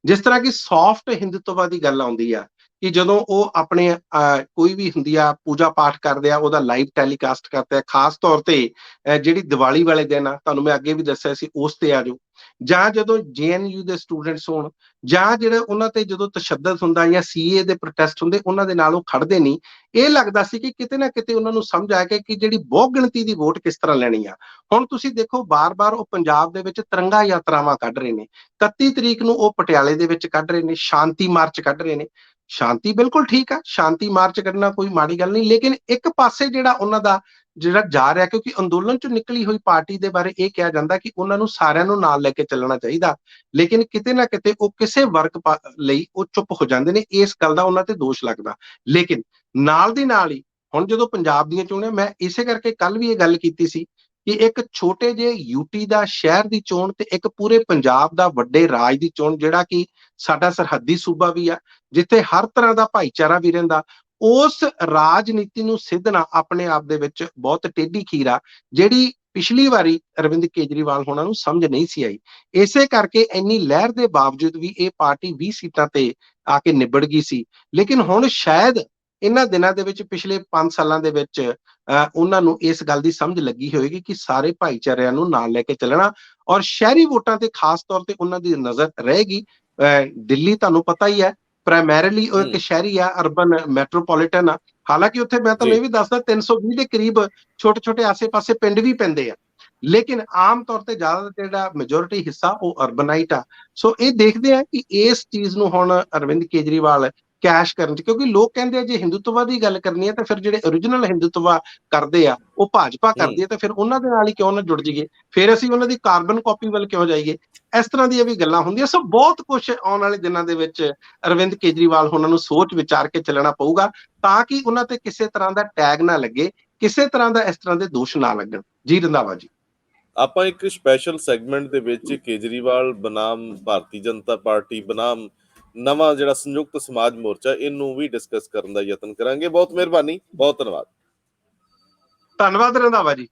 ਜਿਸ ਤਰ੍ਹਾਂ ਕਿ ਸੌਫਟ ਹਿੰਦੂਤਵਾ ਦੀ ਗੱਲ ਆਉਂਦੀ ਆ ਕਿ ਜਦੋਂ ਉਹ ਆਪਣੇ ਕੋਈ ਵੀ ਹੁੰਦੀ ਆ ਪੂਜਾ ਪਾਠ ਕਰਦੇ ਆ, ਉਹਦਾ ਲਾਈਵ ਟੈਲੀਕਾਸਟ ਕਰਦੇ ਆ, ਖਾਸ ਤੌਰ ਤੇ ਜਿਹੜੀ ਦੀਵਾਲੀ ਵਾਲੇ ਦਿਨ ਆ, ਤੁਹਾਨੂੰ ਮੈਂ ਅੱਗੇ ਵੀ ਦੱਸਿਆ ਸੀ, ਉਸ ਤੇ ਆ ਜਾਓ। ਜਾਂ ਜਦੋਂ JNU ਦੇ ਸਟੂਡੈਂਟਸ ਹੋਣ, ਜਾਂ ਜਿਹੜੇ ਉਹਨਾਂ ਤੇ ਜਦੋਂ ਤਸ਼ੱਦਦ ਹੁੰਦਾ ਜਾਂ CA ਦੇ ਪ੍ਰੋਟੈਸਟ ਹੁੰਦੇ, ਉਹਨਾਂ ਦੇ ਨਾਲ ਉਹ ਖੜਦੇ ਨਹੀਂ। ਇਹ ਲੱਗਦਾ ਸੀ ਕਿ ਕਿਤੇ ਨਾ ਕਿਤੇ ਉਹਨਾਂ ਨੂੰ ਸਮਝ ਆ ਗਿਆ ਕਿ ਜਿਹੜੀ ਬਹੁ ਗਿਣਤੀ ਦੀ ਵੋਟ ਕਿਸ ਤਰ੍ਹਾਂ ਲੈਣੀ ਆ। ਹੁਣ ਤੁਸੀਂ ਦੇਖੋ, ਬਾਰ-ਬਾਰ ਉਹ ਪੰਜਾਬ ਦੇ ਵਿੱਚ ਤਿਰੰਗਾ ਯਾਤਰਾਵਾਂ ਕੱਢ ਰਹੇ ਨੇ। 31 ਤਰੀਕ ਨੂੰ ਉਹ ਪਟਿਆਲੇ ਦੇ ਵਿੱਚ ਕੱਢ ਰਹੇ ਨੇ, ਸ਼ਾਂਤੀ ਮਾਰਚ ਕੱਢ ਰਹੇ ਨੇ। ਸ਼ਾਂਤੀ ਬਿਲਕੁਲ ਠੀਕ ਆ, ਸ਼ਾਂਤੀ ਮਾਰਚ ਕੱਢਣਾ ਕੋਈ ਮਾੜੀ ਗੱਲ ਨਹੀਂ, ਲੇਕਿਨ ਇੱਕ ਪਾਸੇ ਜਿਹੜਾ ਉਹਨਾਂ ਦਾ ਜਿਹੜਾ ਜਾ ਰਿਹਾ, ਕਿਉਂਕਿ ਅੰਦੋਲਨ ਚੋਂ ਨਿਕਲੀ ਹੋਈ ਪਾਰਟੀ ਦੇ ਬਾਰੇ ਇਹ ਕਿਹਾ ਜਾਂਦਾ ਕਿ ਉਹਨਾਂ ਨੂੰ ਸਾਰਿਆਂ ਨੂੰ ਨਾਲ ਲੈ ਕੇ ਚੱਲਣਾ ਚਾਹੀਦਾ, ਲੇਕਿਨ ਕਿਤੇ ਨਾ ਕਿਤੇ ਉਹ ਕਿਸੇ ਵਰਗ ਲਈ ਉਹ ਚੁੱਪ ਹੋ ਜਾਂਦੇ ਨੇ। ਇਸ ਗੱਲ ਦਾ ਉਹਨਾਂ ਤੇ ਦੋਸ਼ ਲੱਗਦਾ। ਲੇਕਿਨ ਨਾਲ ਦੀ ਨਾਲ ਹੀ ਹੁਣ ਜਦੋਂ ਪੰਜਾਬ ਦੀਆਂ ਚੋਣਾਂ, ਮੈਂ ਇਸੇ ਕਰਕੇ ਕੱਲ ਵੀ ਇਹ ਗੱਲ ਕੀਤੀ ਸੀ ਕਿ ਇੱਕ ਛੋਟੇ ਜਿਹੇ UT ਦਾ ਸ਼ਹਿਰ ਦੀ ਚੋਣ ਤੇ ਇੱਕ ਪੂਰੇ ਪੰਜਾਬ ਦਾ ਵੱਡੇ ਰਾਜ ਦੀ ਚੋਣ, ਜਿਹੜਾ ਕਿ ਸਾਡਾ ਸਰਹੱਦੀ ਸੂਬਾ ਵੀ ਆ, ਜਿੱਥੇ ਹਰ ਤਰ੍ਹਾਂ ਦਾ ਭਾਈਚਾਰਾ ਵੀ ਰਹਿੰਦਾ, ਉਸ ਰਾਜਨੀਤੀ ਨੂੰ ਸਿੱਧਣਾ ਆਪਣੇ ਆਪ ਦੇ ਵਿੱਚ ਬਹੁਤ ਟੇਢੀ ਖੀਰ ਆ, ਜਿਹੜੀ ਪਿਛਲੀ ਵਾਰੀ ਅਰਵਿੰਦ ਕੇਜਰੀਵਾਲ ਹੋਣਾ ਨੂੰ ਸਮਝ ਨਹੀਂ ਸੀ ਆਈ। ਇਸੇ ਕਰਕੇ ਇੰਨੀ ਲਹਿਰ ਦੇ ਬਾਵਜੂਦ ਵੀ ਇਹ ਪਾਰਟੀ 20 ਸੀਟਾਂ ਤੇ ਆ ਕੇ ਨਿਬੜ ਗਈ ਸੀ। ਲੇਕਿਨ ਹੁਣ ਸ਼ਾਇਦ ਇਹਨਾਂ ਦਿਨਾਂ ਦੇ ਵਿੱਚ, ਪਿਛਲੇ 5 ਸਾਲਾਂ ਦੇ ਵਿੱਚ ਉਹਨਾਂ ਨੂੰ ਇਸ ਗੱਲ ਦੀ ਸਮਝ ਲੱਗੀ ਹੋਏਗੀ ਕਿ ਸਾਰੇ ਭਾਈਚਾਰਿਆਂ ਨੂੰ ਨਾਲ ਲੈ ਕੇ ਚੱਲਣਾ, ਔਰ ਸ਼ਹਿਰੀ ਵੋਟਾਂ ਤੇ ਖਾਸ ਤੌਰ ਤੇ ਉਹਨਾਂ ਦੀ ਨਜ਼ਰ ਰਹੇਗੀ। ਦਿੱਲੀ ਤੁਹਾਨੂੰ ਪਤਾ ਹੀ ਹੈ, ਪ੍ਰਾਇਮਰੀਲੀ ਉਹ ਇੱਕ ਸ਼ਹਿਰੀ ਆ, ਅਰਬਨ ਮੈਟਰੋਪੋਲੀਟਨ ਆ। ਹਾਲਾਂਕਿ ਉੱਥੇ ਮੈਂ ਤੁਹਾਨੂੰ ਇਹ ਵੀ ਦੱਸਦਾ 320 ਦੇ ਕਰੀਬ ਛੋਟੇ-ਛੋਟੇ ਆਸੇ-ਪਾਸੇ ਪਿੰਡ ਵੀ ਪੈਂਦੇ ਆ, ਲੇਕਿਨ ਆਮ ਤੌਰ ਤੇ ਜ਼ਿਆਦਾ ਜਿਹੜਾ ਮੈਜੋਰਿਟੀ ਹਿੱਸਾ ਉਹ ਅਰਬਨਾਈਟ ਆ। ਸੋ ਇਹ ਦੇਖਦੇ ਆ ਕਿ ਇਸ ਚੀਜ਼ ਨੂੰ ਹੁਣ ਅਰਵਿੰਦ ਕੇਜਰੀਵਾਲ ਕੈਸ਼ ਕਰਨ ਚ, ਕਿਉਂਕਿ ਲੋਕ ਕਹਿੰਦੇ ਆ ਜੇ ਹਿੰਦੂਤਵਾ ਦੀ ਗੱਲ ਕਰਨੀ ਹੈ ਤਾਂ ਫਿਰ ਜਿਹੜੇ ਓਰੀਜਨਲ ਹਿੰਦੂਤਵਾ ਕਰਦੇ ਆ ਉਹ ਭਾਜਪਾ ਕਰਦੀ ਹੈ, ਤਾਂ ਫਿਰ ਉਹਨਾਂ ਦੇ ਨਾਲ ਹੀ ਕਿਉਂ ਨਾ ਜੁੜ ਜਾਈਏ, ਫਿਰ ਅਸੀਂ ਉਹਨਾਂ ਦੀ ਕਾਰਬਨ ਕਾਪੀ ਵੱਲ ਕਿਉਂ ਜਾਈਏ। ਇਸ ਤਰ੍ਹਾਂ ਦੀਆਂ ਵੀ ਗੱਲਾਂ ਹੁੰਦੀਆਂ। ਸੋ ਬਹੁਤ ਕੁਝ ਆਉਣ ਵਾਲੇ ਦਿਨਾਂ ਦੇ ਵਿੱਚ ਅਰਵਿੰਦ ਕੇਜਰੀਵਾਲ ਉਹਨਾਂ ਨੂੰ ਸੋਚ ਵਿਚਾਰ ਕੇ ਚੱਲਣਾ ਪਊਗਾ, ਤਾਂ ਕਿ ਉਹਨਾਂ ਤੇ ਕਿਸੇ ਤਰ੍ਹਾਂ ਦਾ ਟੈਗ ਨਾ ਲੱਗੇ, ਕਿਸੇ ਤਰ੍ਹਾਂ ਦਾ ਇਸ ਤਰ੍ਹਾਂ ਦੇ ਦੋਸ਼ ਨਾ ਲੱਗਣ। ਜੀ ਰੰਧਾਵਾ ਜੀ, ਆਪਾਂ ਇੱਕ ਸਪੈਸ਼ਲ ਸੈਗਮੈਂਟ ਦੇ ਵਿੱਚ ਕੇਜਰੀਵਾਲ ਬਨਾਮ ਭਾਰਤੀ ਜਨਤਾ ਪਾਰਟੀ ਬਨਾਮ ਨਵਾਂ ਜਿਹੜਾ ਸੰਯੁਕਤ ਸਮਾਜ ਮੋਰਚਾ, ਇਹਨੂੰ ਵੀ ਡਿਸਕਸ ਕਰਨ ਦਾ ਯਤਨ ਕਰਾਂਗੇ। ਬਹੁਤ ਮਿਹਰਬਾਨੀ, ਬਹੁਤ ਧੰਨਵਾਦ। ਧੰਨਵਾਦ ਰੰਧਾਵਾ ਜੀ।